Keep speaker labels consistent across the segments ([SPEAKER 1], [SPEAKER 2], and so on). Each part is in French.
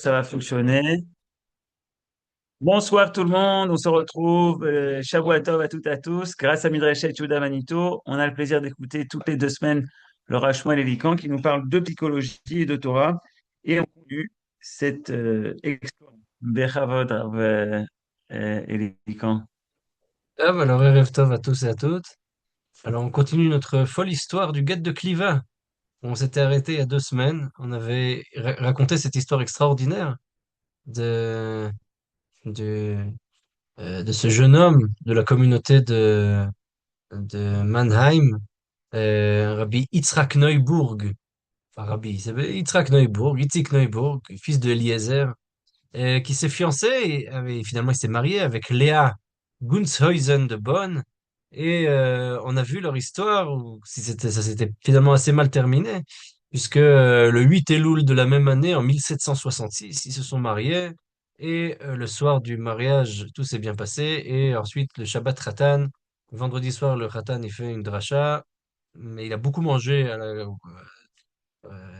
[SPEAKER 1] Ça va fonctionner. Bonsoir tout le monde, on se retrouve. Shavua Tov à toutes et à tous. Grâce à Midrashet Yehuda Manito, on a le plaisir d'écouter toutes les 2 semaines le Rav Shmuel Elikan qui nous parle de psychologie et de Torah. Et on continue cette exploration. Bechavod, Rav Elikan.
[SPEAKER 2] Ah, bah alors, Erev Tov à tous et à toutes. Alors, on continue notre folle histoire du guet de Cliva. On s'était arrêté il y a 2 semaines. On avait raconté cette histoire extraordinaire de, de, de ce jeune homme de la communauté de Mannheim, Rabbi Yitzhak Neuburg. Enfin, Rabbi, il s'appelle Yitzhak Neuburg, Yitzhak Neuburg, fils de Eliezer, qui s'est fiancé et finalement il s'est marié avec Léa Gunshuysen de Bonn. Et on a vu leur histoire, où si ça s'était finalement assez mal terminé, puisque le 8 Elul de la même année, en 1766, ils se sont mariés. Et le soir du mariage, tout s'est bien passé. Et ensuite, le Shabbat Khatan, vendredi soir, le Khatan, il fait une dracha, mais il a beaucoup mangé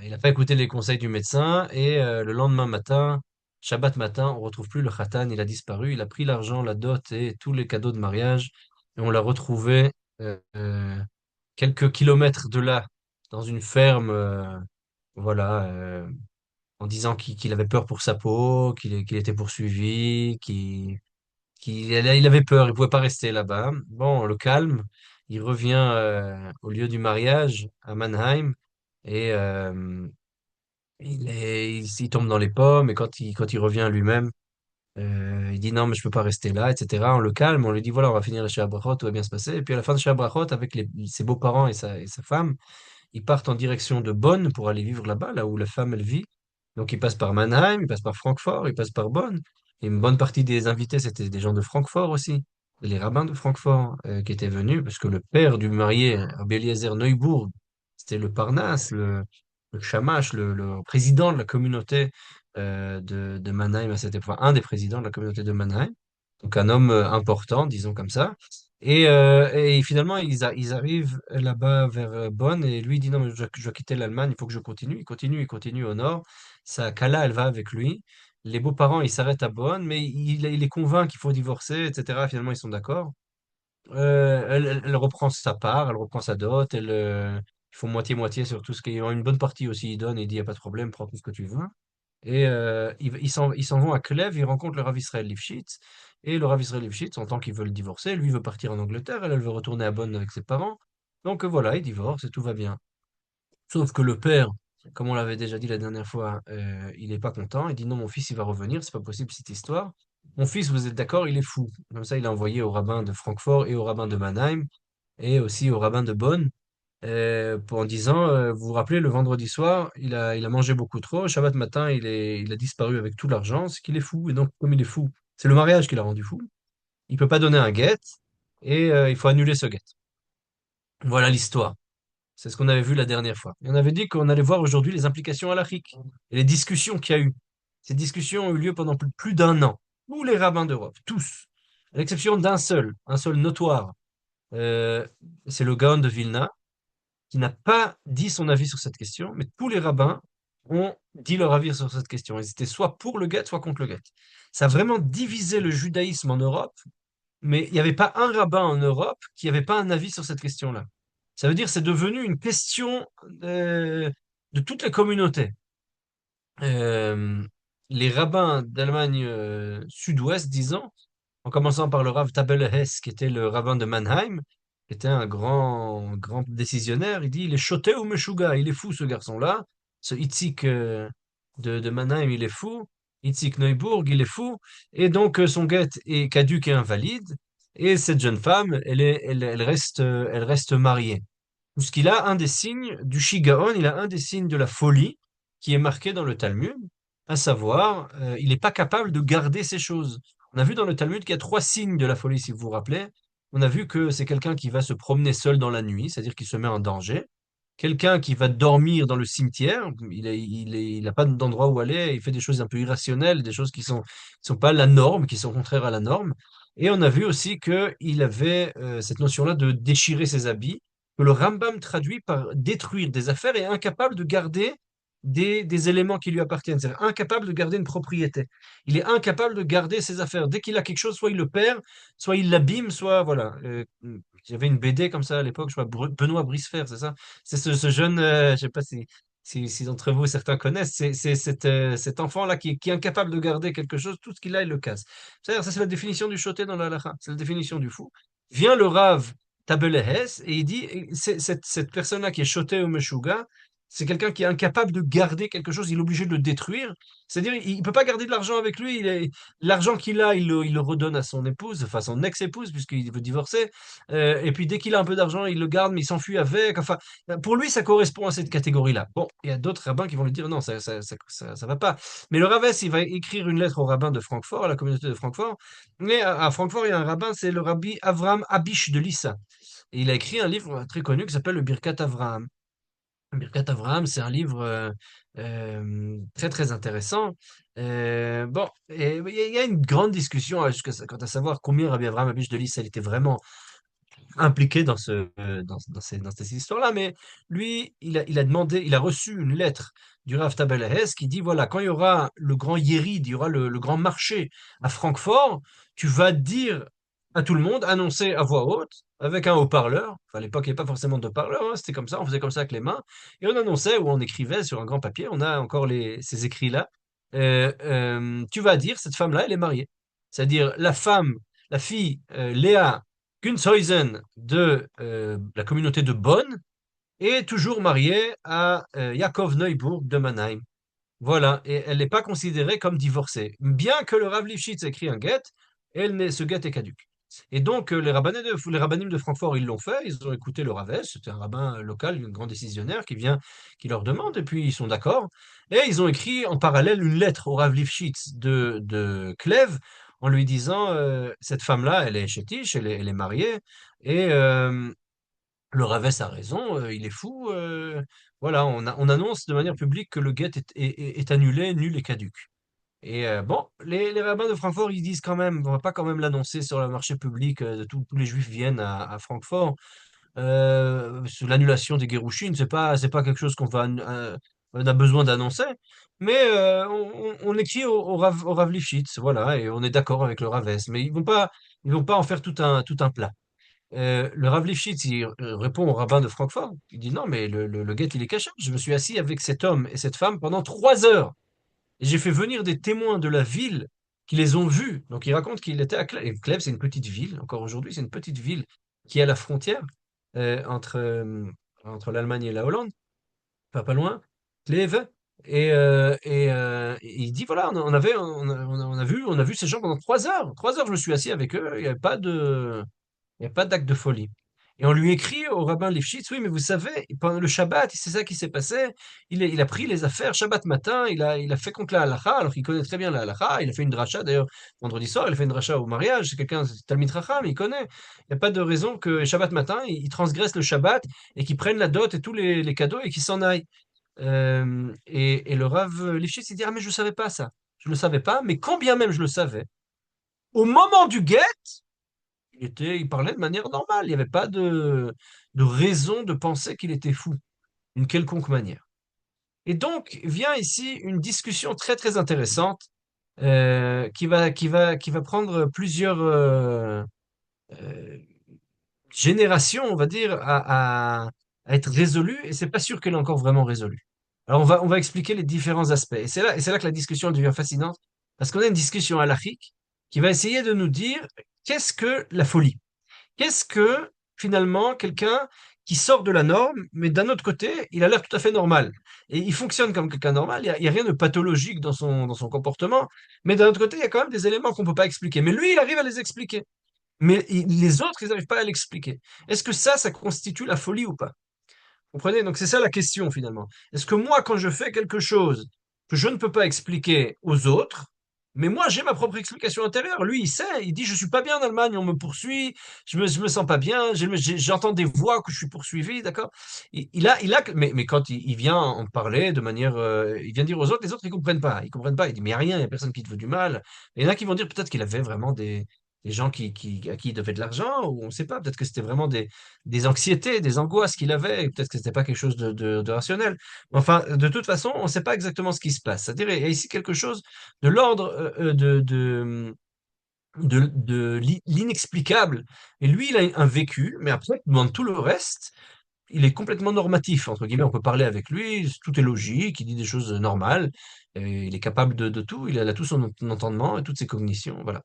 [SPEAKER 2] il n'a pas écouté les conseils du médecin et le lendemain matin, Shabbat matin, on retrouve plus le khatan, il a disparu, il a pris l'argent, la dot et tous les cadeaux de mariage et on l'a retrouvé euh, euh, quelques kilomètres de là, dans une ferme, voilà, en disant qu'il avait peur pour sa peau, qu'il était poursuivi, il avait peur, il pouvait pas rester là-bas. Bon, on le calme, il revient au lieu du mariage à Mannheim et il tombe dans les pommes et quand il revient lui-même, il dit non, mais je peux pas rester là, etc. On le calme, on lui dit voilà, on va finir le Shea Brachot, tout va bien se passer. Et puis à la fin de Shea Brachot, avec ses beaux-parents et sa femme, ils partent en direction de Bonn pour aller vivre là-bas, là où la femme elle vit. Donc ils passent par Mannheim, ils passent par Francfort, ils passent par Bonn. Et une bonne partie des invités, c'était des gens de Francfort aussi, les rabbins de Francfort qui étaient venus, parce que le père du marié, Rabbi Eliezer Neuburg, c'était le Parnasse, le Shamash, le président de la communauté de Mannheim à cette époque, enfin, un des présidents de la communauté de Mannheim, donc un homme important, disons comme ça. Et finalement, ils arrivent là-bas vers Bonn et lui dit non, mais je dois quitter l'Allemagne, il faut que je continue. Il continue au nord. Sa Kala, elle va avec lui. Les beaux-parents, ils s'arrêtent à Bonn, mais il les convainc qu'il faut divorcer, etc. Finalement, ils sont d'accord. Elle reprend sa part, elle reprend sa dot, ils font moitié-moitié sur tout ce qui est une bonne partie aussi. Il donne et il dit, il n'y a pas de problème, prends tout ce que tu veux. Et ils s'en vont à Clèves, ils rencontrent le Rav Israël Lifshitz. Et le Rav Israël Lifshitz, en tant qu'ils veulent divorcer, lui veut partir en Angleterre, elle veut retourner à Bonn avec ses parents. Donc voilà, ils divorcent et tout va bien. Sauf que le père, comme on l'avait déjà dit la dernière fois, il n'est pas content. Il dit non, mon fils, il va revenir, c'est pas possible cette histoire. Mon fils, vous êtes d'accord, il est fou. Comme ça, il a envoyé au rabbin de Francfort et au rabbin de Mannheim et aussi au rabbin de Bonn en disant, vous vous rappelez, le vendredi soir, il a mangé beaucoup trop. Shabbat matin, il a disparu avec tout l'argent. C'est qu'il est fou. Et donc, comme il est fou, c'est le mariage qui l'a rendu fou. Il peut pas donner un guet et il faut annuler ce guet. Voilà l'histoire. C'est ce qu'on avait vu la dernière fois. Et on avait dit qu'on allait voir aujourd'hui les implications halachiques et les discussions qu'il y a eu. Ces discussions ont eu lieu pendant plus d'un an. Tous les rabbins d'Europe, tous, à l'exception d'un seul, un seul notoire, euh, c'est le Gaon de Vilna, qui n'a pas dit son avis sur cette question, mais tous les rabbins ont dit leur avis sur cette question. Ils étaient soit pour le guet, soit contre le guet. Ça a vraiment divisé le judaïsme en Europe, mais il n'y avait pas un rabbin en Europe qui n'avait pas un avis sur cette question-là. Ça veut dire que c'est devenu une question de toutes les communautés. Euh, les rabbins d'Allemagne sud-ouest, disons, en commençant par le Rav Tabel Hess, qui était le rabbin de Mannheim, qui était un grand, grand décisionnaire, il dit, il est choté ou meshuga, il est fou ce garçon-là, ce Itzik de Mannheim, il est fou, Itzik Neuburg, il est fou, et donc son guet est caduc et invalide, et cette jeune femme, elle reste mariée. Puisqu'il a un des signes du Shigaon, il a un des signes de la folie qui est marqué dans le Talmud, à savoir, il n'est pas capable de garder ces choses. On a vu dans le Talmud qu'il y a trois signes de la folie, si vous vous rappelez. On a vu que c'est quelqu'un qui va se promener seul dans la nuit, c'est-à-dire qu'il se met en danger. Quelqu'un qui va dormir dans le cimetière, il a pas d'endroit où aller, il fait des choses un peu irrationnelles, des choses qui sont pas la norme, qui sont contraires à la norme. Et on a vu aussi qu'il avait cette notion-là de déchirer ses habits, que le Rambam traduit par détruire des affaires et est incapable de garder des éléments qui lui appartiennent. C'est incapable de garder une propriété. Il est incapable de garder ses affaires. Dès qu'il a quelque chose, soit il le perd, soit il l'abîme, soit voilà. Il y avait une BD comme ça à l'époque, je crois, Benoît Brisefer, c'est ça? C'est ce jeune, je sais pas si d'entre vous certains connaissent, c'est cet enfant-là qui est incapable de garder quelque chose, tout ce qu'il a, il le casse. C'est-à-dire, ça c'est la définition du shoté dans la halakha, c'est la définition du fou. Vient le Rav Tabelehes et il dit, cette personne-là qui est shoté ou meshuga, c'est quelqu'un qui est incapable de garder quelque chose, il est obligé de le détruire. C'est-à-dire, il ne peut pas garder de l'argent avec lui, l'argent qu'il a, il le redonne à son épouse, enfin son ex-épouse, puisqu'il veut divorcer. Et puis dès qu'il a un peu d'argent, il le garde, mais il s'enfuit avec. Enfin, pour lui, ça correspond à cette catégorie-là. Bon, il y a d'autres rabbins qui vont lui dire non, ça va pas. Mais le Ravès, il va écrire une lettre au rabbin de Francfort, à la communauté de Francfort. Mais à Francfort, il y a un rabbin, c'est le rabbi Avram Abish de Lissa. Et il a écrit un livre très connu qui s'appelle le Birkat Avraham. Birkat Avraham, c'est un livre très très intéressant. Bon, et il y a une grande discussion quant à savoir combien Rabbi Avraham Abish de Lissa il était vraiment impliqué dans ces histoires-là, mais lui, il a demandé, il a reçu une lettre du Rav Tabelahes qui dit, voilà, quand il y aura le grand Yérid, il y aura le grand marché à Francfort, tu vas dire à tout le monde, annoncer à voix haute, avec un haut-parleur, enfin à l'époque il n'y avait pas forcément de haut-parleur, hein, c'était comme ça, on faisait comme ça avec les mains, et on annonçait ou on écrivait sur un grand papier, on a encore ces écrits-là, tu vas dire, cette femme-là, elle est mariée. C'est-à-dire la fille Léa Gunzhausen de la communauté de Bonn est toujours mariée à Yaakov Neuburg de Mannheim. Voilà, et elle n'est pas considérée comme divorcée. Bien que le Rav Lifshitz ait écrit un get, ce get est caduque. Et donc, les rabbinim de Francfort, ils l'ont fait, ils ont écouté le Ravès, c'était un rabbin local, un grand décisionnaire qui vient, qui leur demande, et puis ils sont d'accord. Et ils ont écrit en parallèle une lettre au Rav Lifshitz de Clèves, en lui disant, cette femme-là, elle est chétiche, elle est mariée, et le Ravès a raison, il est fou. Voilà, on annonce de manière publique que le get est annulé, nul et caduc. Et bon, les rabbins de Francfort, ils disent quand même, on va pas quand même l'annoncer sur le marché public, tous les juifs viennent à Francfort. Sur l'annulation des Guérouchines, c'est pas quelque chose on a besoin d'annoncer. Mais on écrit au Rav Lifshitz, voilà, et on est d'accord avec le Ravès. Mais ils vont pas en faire tout un plat. Le Rav Lifshitz, il répond au rabbin de Francfort. Il dit non, mais le guet, il est caché. Je me suis assis avec cet homme et cette femme pendant 3 heures. Et j'ai fait venir des témoins de la ville qui les ont vus. Donc il raconte qu'il était à Clèves. Et Clèves, c'est une petite ville. Encore aujourd'hui, c'est une petite ville qui est à la frontière entre l'Allemagne et la Hollande, pas loin. Clèves. Et il dit voilà, on a vu ces gens pendant 3 heures. 3 heures, je me suis assis avec eux. Il n'y a pas d'acte de folie. Et on lui écrit au rabbin Lifshitz, oui, mais vous savez, pendant le Shabbat, c'est ça qui s'est passé. Il a pris les affaires Shabbat matin, il a fait contre la halakha, alors qu'il connaît très bien la halakha. Il a fait une dracha, d'ailleurs, vendredi soir, il a fait une dracha au mariage. C'est quelqu'un, c'est Talmid Chacham, il connaît. Il n'y a pas de raison que Shabbat matin, il transgresse le Shabbat et qu'il prenne la dot et tous les cadeaux et qu'il s'en aille. Et le Rav Lifshitz, il dit, ah, mais je ne savais pas ça. Je ne le savais pas, mais quand bien même je le savais, au moment du guet, il parlait de manière normale. Il n'y avait pas de raison de penser qu'il était fou, d'une quelconque manière. Et donc vient ici une discussion très très intéressante qui va prendre plusieurs euh, générations, on va dire, à être résolue, et c'est pas sûr qu'elle est encore vraiment résolue. Alors on va expliquer les différents aspects. Et c'est là que la discussion devient fascinante, parce qu'on a une discussion halachique qui va essayer de nous dire qu'est-ce que la folie? Qu'est-ce que finalement quelqu'un qui sort de la norme, mais d'un autre côté, il a l'air tout à fait normal. Et il fonctionne comme quelqu'un normal, il y a rien de pathologique dans son comportement, mais d'un autre côté, il y a quand même des éléments qu'on ne peut pas expliquer. Mais lui, il arrive à les expliquer. Mais les autres, ils n'arrivent pas à l'expliquer. Est-ce que ça constitue la folie ou pas? Vous comprenez? Donc c'est ça la question finalement. Est-ce que moi, quand je fais quelque chose que je ne peux pas expliquer aux autres, mais moi j'ai ma propre explication intérieure. Lui, il sait, il dit je suis pas bien en Allemagne, on me poursuit, je me sens pas bien, j'entends des voix que je suis poursuivi, d'accord? Mais quand il vient en parler de manière, il vient dire aux autres, les autres ils comprennent pas, ils comprennent pas. Il dit mais il y a rien, il y a personne qui te veut du mal. Et il y en a qui vont dire peut-être qu'il avait vraiment des gens à qui il devait de l'argent, ou on ne sait pas, peut-être que c'était vraiment des anxiétés, des angoisses qu'il avait, et peut-être que c'était pas quelque chose de rationnel. Mais enfin, de toute façon, on ne sait pas exactement ce qui se passe. C'est-à-dire, il y a ici quelque chose de l'ordre de l'inexplicable. Et lui, il a un vécu, mais après, dans tout le reste, il est complètement normatif, entre guillemets. On peut parler avec lui, tout est logique, il dit des choses normales, et il est capable de tout, il a tout son entendement et toutes ses cognitions, voilà.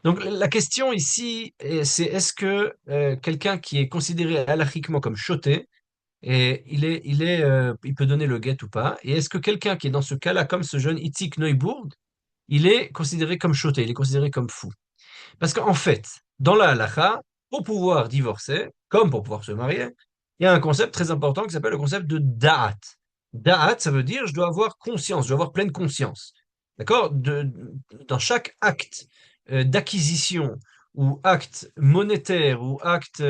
[SPEAKER 2] Donc la question ici, c'est est-ce que quelqu'un qui est considéré halachiquement comme shoté, et il peut donner le guet ou pas, et est-ce que quelqu'un qui est dans ce cas-là, comme ce jeune Itzik Neuburg, il est considéré comme shoté, il est considéré comme fou? Parce qu'en fait, dans la halakha, pour pouvoir divorcer, comme pour pouvoir se marier, il y a un concept très important qui s'appelle le concept de da'at. Da'at, ça veut dire je dois avoir conscience, je dois avoir pleine conscience. D'accord? Dans chaque acte d'acquisition ou acte monétaire ou acte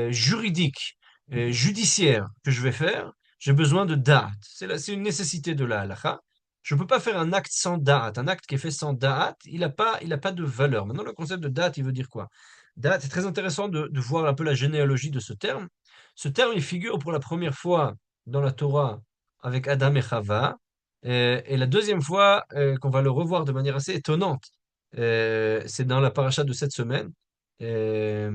[SPEAKER 2] juridique, judiciaire que je vais faire, j'ai besoin de da'at. C'est une nécessité de la halakha. Je ne peux pas faire un acte sans da'at. Un acte qui est fait sans da'at, il a pas de valeur. Maintenant, le concept de da'at, il veut dire quoi? Da'at, c'est très intéressant de voir un peu la généalogie de ce terme. Ce terme, il figure pour la première fois dans la Torah avec Adam et Chava. Et la deuxième fois qu'on va le revoir de manière assez étonnante, c'est dans la paracha de cette semaine. La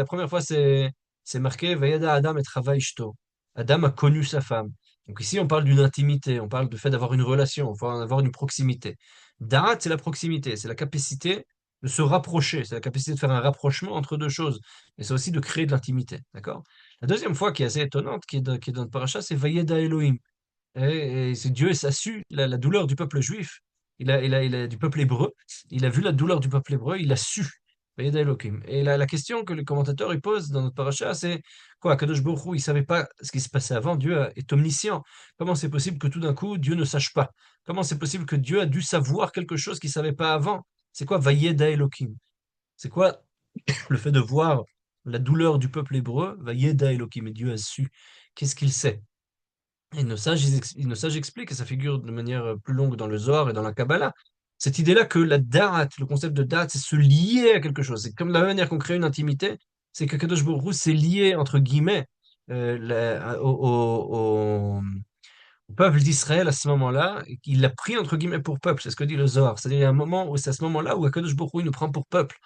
[SPEAKER 2] première fois, c'est marqué Vayada Adam et Chava Ishto. Adam a connu sa femme. Donc ici, on parle d'une intimité, on parle du fait d'avoir une relation, d'avoir une proximité. Da'at, c'est la proximité, c'est la capacité de se rapprocher, c'est la capacité de faire un rapprochement entre deux choses. Et c'est aussi de créer de l'intimité, d'accord? La deuxième fois qui est assez étonnante, qui est dans le paracha, c'est Vayeda Elohim. Et c'est Dieu a su la douleur du peuple juif, du peuple hébreu. Il a vu la douleur du peuple hébreu, il a su. Vayeda Elohim. Et la question que le commentateur il pose dans notre paracha, c'est quoi? Kadosh Baruch Hu, il savait pas ce qui se passait avant. Dieu est omniscient. Comment c'est possible que tout d'un coup Dieu ne sache pas? Comment c'est possible que Dieu a dû savoir quelque chose qu'il savait pas avant? C'est quoi Vayeda Elohim? C'est quoi le fait de voir la douleur du peuple hébreu? Vayeda Elohim. Et Dieu a su. Qu'est-ce qu'il sait? Et nos sages expliquent, et ça figure de manière plus longue dans le Zohar et dans la Kabbalah, cette idée-là que la da'at, le concept de da'at, c'est se lier à quelque chose. C'est comme de la même manière qu'on crée une intimité, c'est que Kadosh Baruch Hu s'est lié, entre guillemets, au peuple d'Israël à ce moment-là, et qu'il l'a pris, entre guillemets, pour peuple. C'est ce que dit le Zohar. C'est-à-dire, il y a un moment où c'est à ce moment-là où Kadosh Baruch Hu, il nous prend pour peuple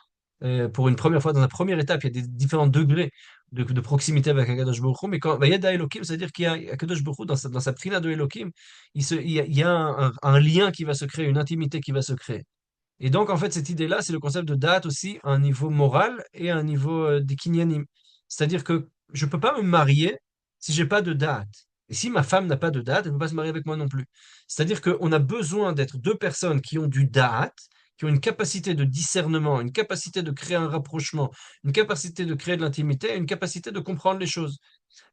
[SPEAKER 2] pour une première fois, dans la première étape, il y a des différents degrés de proximité avec Akadosh Baruch Hu, mais quand Vayeda Elohim, c'est-à-dire qu'il y a Akadosh Baruch Hu, dans sa prina de Elohim, il y a un lien qui va se créer, une intimité qui va se créer. Et donc, en fait, cette idée-là, c'est le concept de date aussi à un niveau moral et à un niveau des kinyanim. C'est-à-dire que je ne peux pas me marier si j'ai pas de date. Et si ma femme n'a pas de date, elle ne peut pas se marier avec moi non plus. C'est-à-dire qu'on a besoin d'être deux personnes qui ont du date, qui ont une capacité de discernement, une capacité de créer un rapprochement, une capacité de créer de l'intimité, une capacité de comprendre les choses.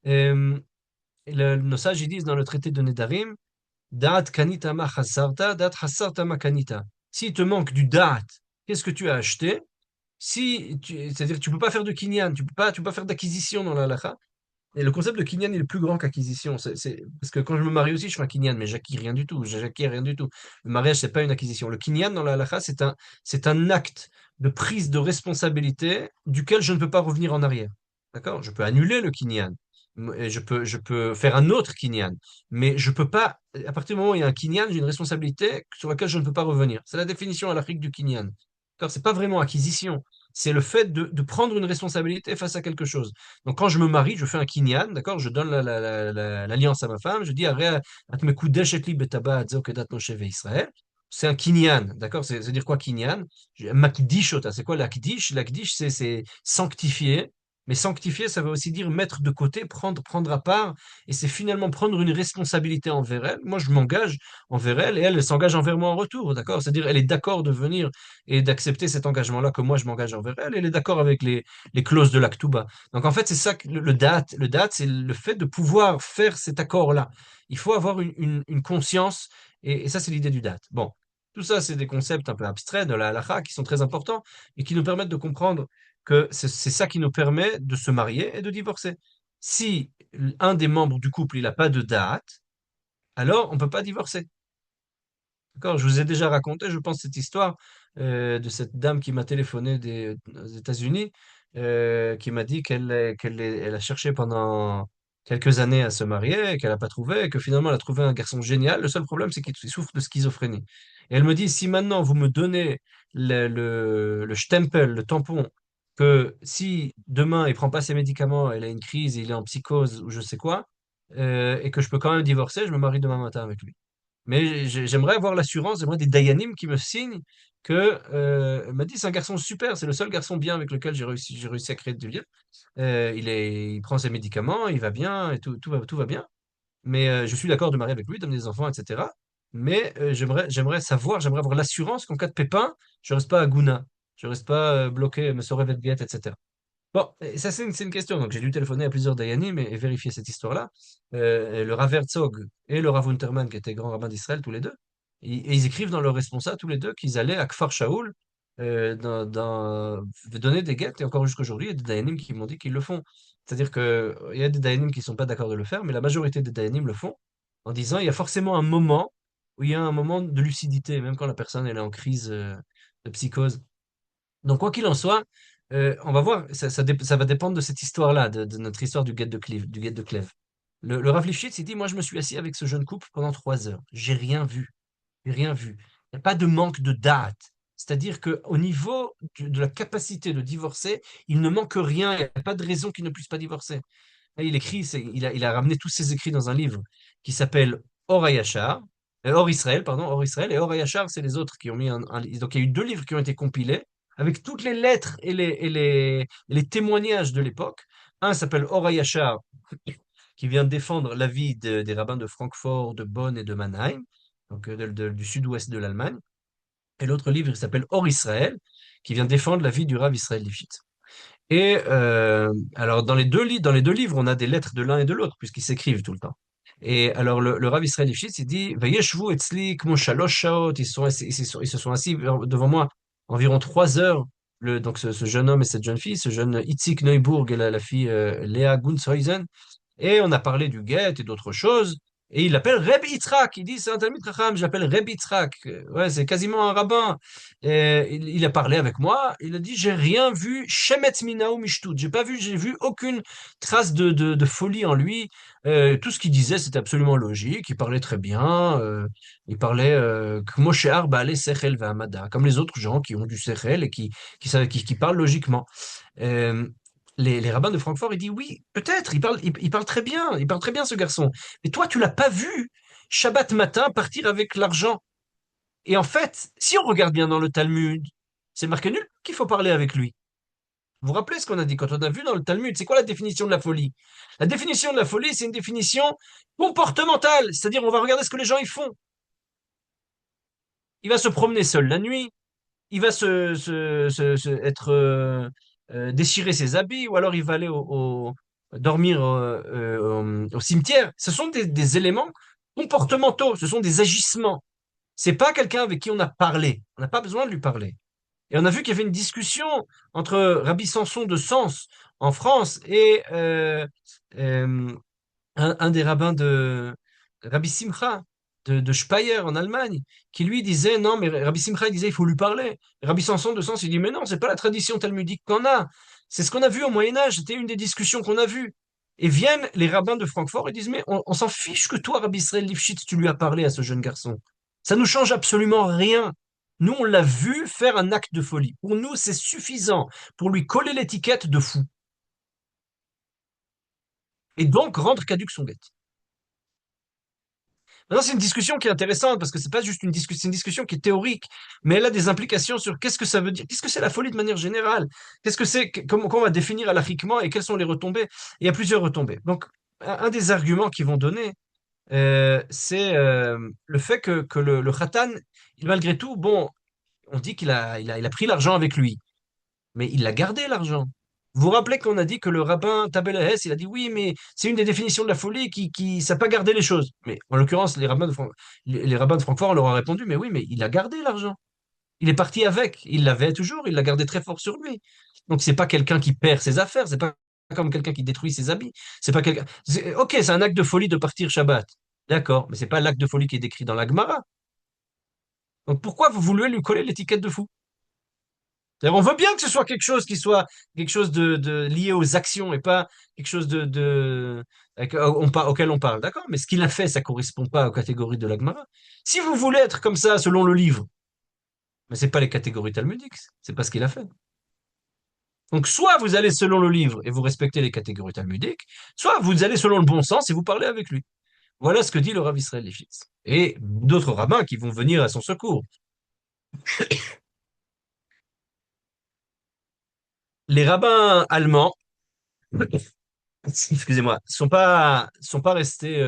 [SPEAKER 2] Euh, nos sages, ils disent dans le traité de Nedarim, Da'at kanita ma chasarta, da'at chasarta ma kanita. S'il te manque du da'at, qu'est-ce que tu as acheté? C'est-à-dire que tu peux pas faire de kinyan, tu peux pas faire d'acquisition dans la halakha. Et le concept de kinyan il est plus grand qu'acquisition. Parce que quand je me marie aussi, je fais un kinyan, mais j'acquis rien du tout. J'acquiers rien du tout. Le mariage, c'est pas une acquisition. Le kinyan dans la halakha, c'est un acte de prise de responsabilité duquel je ne peux pas revenir en arrière. D'accord? Je peux annuler le kinyan. Et je peux faire un autre kinyan. Mais je peux pas, à partir du moment où il y a un kinyan, j'ai une responsabilité sur laquelle je ne peux pas revenir. C'est la définition halakhique du kinyan. D'accord? C'est pas vraiment acquisition. C'est le fait de prendre une responsabilité face à quelque chose. Donc, quand je me marie, je fais un kinyan, d'accord? Je donne l'alliance à ma femme, je dis, Israël. C'est un kinyan, d'accord? C'est dire quoi kinyan? Makdishota, c'est quoi l'akdish? L'akdish, c'est sanctifier. Mais sanctifier, ça veut aussi dire mettre de côté, prendre à part. Et c'est finalement prendre une responsabilité envers elle. Moi, je m'engage envers elle et elle s'engage envers moi en retour, d'accord? C'est-à-dire, elle est d'accord de venir et d'accepter cet engagement-là que moi, je m'engage envers elle. Elle est d'accord avec les clauses de l'Aktuba. Donc en fait, c'est ça que le date. Le date, c'est le fait de pouvoir faire cet accord-là. Il faut avoir une conscience, et ça, c'est l'idée du date. Bon, tout ça, c'est des concepts un peu abstraits de la halakha qui sont très importants et qui nous permettent de comprendre que c'est ça qui nous permet de se marier et de divorcer. Si un des membres du couple, il n'a pas de date, alors on ne peut pas divorcer. D'accord? Je vous ai déjà raconté, je pense, cette histoire de cette dame qui m'a téléphoné des États-Unis, qui m'a dit elle a cherché pendant quelques années à se marier, et qu'elle n'a pas trouvé, et que finalement elle a trouvé un garçon génial. Le seul problème, c'est qu'il souffre de schizophrénie. Et elle me dit, si maintenant vous me donnez le stempel, le tampon, que si demain il prend pas ses médicaments, elle a une crise, il est en psychose ou je sais quoi, et que je peux quand même divorcer, je me marie demain matin avec lui. Mais j'aimerais avoir l'assurance, j'aimerais des Dayanim qui me signent que, elle m'a dit, c'est un garçon super, c'est le seul garçon bien avec lequel j'ai réussi à créer du lien. Il prend ses médicaments, il va bien, et tout va bien. Mais je suis d'accord de marier avec lui, d'amener des enfants, etc. Mais j'aimerais avoir l'assurance qu'en cas de pépin, je reste pas à Gouna, je reste pas bloqué, me sauver de guette, etc. Bon, et ça c'est une question. Donc j'ai dû téléphoner à plusieurs Dayanim et vérifier cette histoire-là. Et le Rav Herzog et le Rav Unterman, qui étaient grands rabbins d'Israël tous les deux, et ils écrivent dans leur responsa tous les deux qu'ils allaient à Kfar Shaoul donner des guettes. Et encore jusqu'aujourd'hui, il y a des Dayanim qui m'ont dit qu'ils le font. C'est-à-dire qu'il y a des Dayanim qui sont pas d'accord de le faire, mais la majorité des Dayanim le font en disant il y a forcément un moment où il y a un moment de lucidité, même quand la personne elle est en crise de psychose. Donc, quoi qu'il en soit, on va voir, ça va dépendre de cette histoire-là, de notre histoire du guet de Clèves. Le Rav Lifshitz, il dit, moi, je me suis assis avec ce jeune couple pendant 3 heures. J'ai rien vu. J'ai rien vu. Il n'y a pas de manque de date. C'est-à-dire qu'au niveau de la capacité de divorcer, il ne manque rien. Il n'y a pas de raison qu'il ne puisse pas divorcer. Et il écrit, il a ramené tous ses écrits dans un livre qui s'appelle Or Hayashar, Or Israël, pardon, Or Israël, et Or Hayashar, c'est les autres qui ont mis donc il y a eu deux livres qui ont été compilés avec toutes les lettres et les témoignages de l'époque. Un s'appelle Or Hayashar, qui vient défendre l'avis des rabbins de Francfort, de Bonn et de Mannheim, donc du sud-ouest de l'Allemagne. Et l'autre livre, il s'appelle Or Israël, qui vient défendre l'avis du Rav Israël Lifshitz. Et alors, dans les deux livres, on a des lettres de l'un et de l'autre, puisqu'ils s'écrivent tout le temps. Et alors, le Rav Israël Lifshitz, il dit, Vayeshvu etzli kmo shalosh shaot. Ils se sont assis devant moi environ 3 heures. Donc, ce jeune homme et cette jeune fille, ce jeune Itzik Neuburg et la fille Léa Gunzhausen, et on a parlé du guet et d'autres choses. Et il l'appelle Reb Yitzhak. Il dit, c'est un Talmid Chacham, je l'appelle Reb Yitzhak. Ouais, c'est quasiment un rabbin. Et il a parlé avec moi. Il a dit, j'ai rien vu. Shemetz Minao Mishtut. J'ai vu aucune trace de folie en lui. Tout ce qu'il disait, c'était absolument logique. Il parlait très bien. Il parlait Kmo She'ar Ba'alei Sechel Ve'amada, comme les autres gens qui ont du Sechel et qui parlent logiquement. Euh, les rabbins de Francfort, ils disent oui, peut-être, il parle très bien ce garçon. Mais toi, tu l'as pas vu Shabbat matin partir avec l'argent. Et en fait, si on regarde bien dans le Talmud, c'est marqué nul qu'il faut parler avec lui. Vous vous rappelez ce qu'on a dit quand on a vu dans le Talmud? C'est quoi la définition de la folie? La définition de la folie, c'est une définition comportementale, c'est-à-dire on va regarder ce que les gens ils font. Il va se promener seul la nuit, il va déchirer ses habits, ou alors il va aller dormir au cimetière. Ce sont des éléments comportementaux, ce sont des agissements. C'est pas quelqu'un avec qui on a parlé. On n'a pas besoin de lui parler. Et on a vu qu'il y avait une discussion entre Rabbi Samson de Sens en France et euh, un des rabbins de Rabbi Simcha de Speyer en Allemagne, qui lui disait non, mais Rabbi Simcha il disait il faut lui parler. Et Rabbi Samson de Sens il dit mais non, c'est pas la tradition talmudique qu'on a, c'est ce qu'on a vu au Moyen Âge, c'était une des discussions qu'on a vues. Et viennent les rabbins de Francfort et disent mais on s'en fiche que toi, Rabbi Israël Lifshitz, tu lui as parlé à ce jeune garçon. Ça nous change absolument rien. Nous, on l'a vu faire un acte de folie. Pour nous, c'est suffisant pour lui coller l'étiquette de fou. Et donc rendre caduque son guet. Maintenant, c'est une discussion qui est intéressante parce que c'est pas juste c'est une discussion qui est théorique, mais elle a des implications sur qu'est-ce que ça veut dire, qu'est-ce que c'est la folie de manière générale, qu'est-ce que c'est, comment on va définir alachiquement et quelles sont les retombées. Il y a plusieurs retombées. Donc, un des arguments qu'ils vont donner, c'est le fait que le khatan, malgré tout, bon, on dit qu'il a pris l'argent avec lui mais il l'a gardé, l'argent. Vous vous rappelez qu'on a dit que le rabbin Tabel Hess, il a dit oui, mais c'est une des définitions de la folie qui ne sait pas garder les choses. Mais en l'occurrence, les rabbins de Francfort leur ont répondu, mais oui, mais il a gardé l'argent. Il est parti avec. Il l'avait toujours, il l'a gardé très fort sur lui. Donc c'est pas quelqu'un qui perd ses affaires, c'est pas comme quelqu'un qui détruit ses habits. C'est pas quelqu'un. Ok, c'est un acte de folie de partir Shabbat. D'accord, mais c'est pas l'acte de folie qui est décrit dans la Gemara. Donc pourquoi vous voulez lui coller l'étiquette de fou? C'est-à-dire, on veut bien que ce soit quelque chose qui soit quelque chose de lié aux actions et pas quelque chose auquel on parle. D'accord? Mais ce qu'il a fait, ça correspond pas aux catégories de l'Agmara. Si vous voulez être comme ça selon le livre, mais c'est pas les catégories talmudiques, c'est pas ce qu'il a fait. Donc, soit vous allez selon le livre et vous respectez les catégories talmudiques, soit vous allez selon le bon sens et vous parlez avec lui. Voilà ce que dit le Rav Israël Lifshitz. Et d'autres rabbins qui vont venir à son secours. Les rabbins allemands, excusez-moi, sont pas restés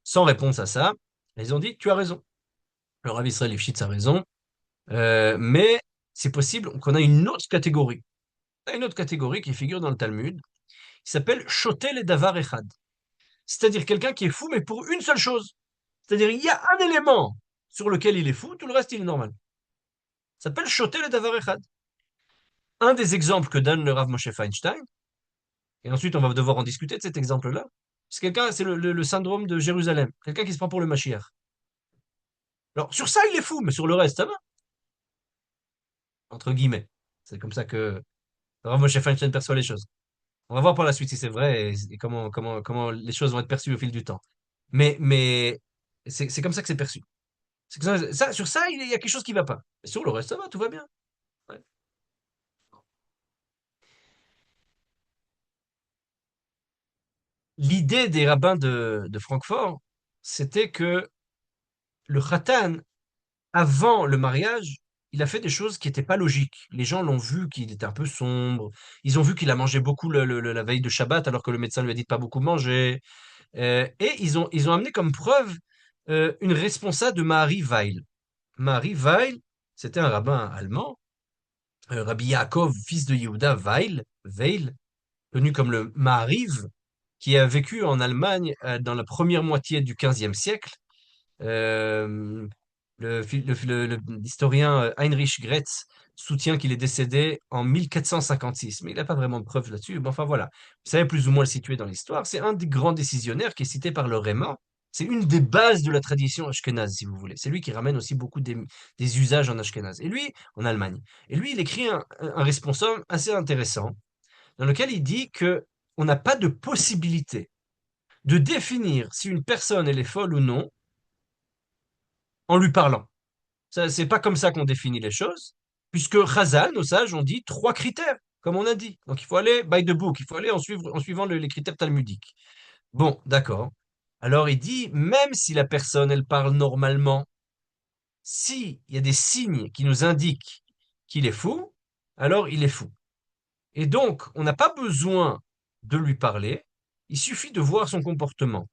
[SPEAKER 2] sans réponse à ça. Ils ont dit, tu as raison. Le Rav Israël Lifshitz a raison, mais c'est possible qu'on a une autre catégorie. On a une autre catégorie qui figure dans le Talmud, qui s'appelle Shotel et Davar Echad. C'est-à-dire quelqu'un qui est fou, mais pour une seule chose. C'est-à-dire, il y a un élément sur lequel il est fou, tout le reste, il est normal. Ça s'appelle Shotel et Davar Echad. Un des exemples que donne le Rav Moshe Feinstein, et ensuite on va devoir en discuter de cet exemple-là, c'est le syndrome de Jérusalem. Quelqu'un qui se prend pour le Mashiach. Alors, sur ça, il est fou, mais sur le reste, ça va. Entre guillemets. C'est comme ça que le Rav Moshe Feinstein perçoit les choses. On va voir par la suite si c'est vrai et comment les choses vont être perçues au fil du temps. Mais c'est comme ça que c'est perçu. Sur ça, il y a quelque chose qui va pas. Et sur le reste, ça va, tout va bien. Ouais. L'idée des rabbins de Francfort, c'était que le khatan, avant le mariage, il a fait des choses qui n'étaient pas logiques. Les gens l'ont vu qu'il était un peu sombre. Ils ont vu qu'il a mangé beaucoup la veille de Shabbat alors que le médecin lui a dit de pas beaucoup manger. Et ils ont amené comme preuve une responsable de Marie Weil. Marie Weil, c'était un rabbin allemand, Rabbi Yaakov, fils de Yehuda Weil, connu comme le Mahariv, qui a vécu en Allemagne dans la première moitié du XVe siècle. Euh, L'historien Heinrich Gretz soutient qu'il est décédé en 1456, mais il n'a pas vraiment de preuves là-dessus. Mais enfin voilà, vous savez plus ou moins le situer dans l'histoire. C'est un des grands décisionnaires qui est cité par le Réma. C'est une des bases de la tradition ashkénaze, si vous voulez. C'est lui qui ramène aussi beaucoup des usages en ashkénaze. Et lui, en Allemagne. Et lui, il écrit un responsum assez intéressant, dans lequel il dit que on n'a pas de possibilité de définir si une personne elle est folle ou non en lui parlant. C'est pas comme ça qu'on définit les choses, puisque Chazal, nos sages, ont dit trois critères, comme on a dit. Donc il faut aller by the book, il faut aller en suivant les critères talmudiques. Bon, d'accord. Alors il dit, même si la personne, elle parle normalement, s'il y a des signes qui nous indiquent qu'il est fou, alors il est fou. Et donc, on n'a pas besoin de lui parler, il suffit de voir son comportement.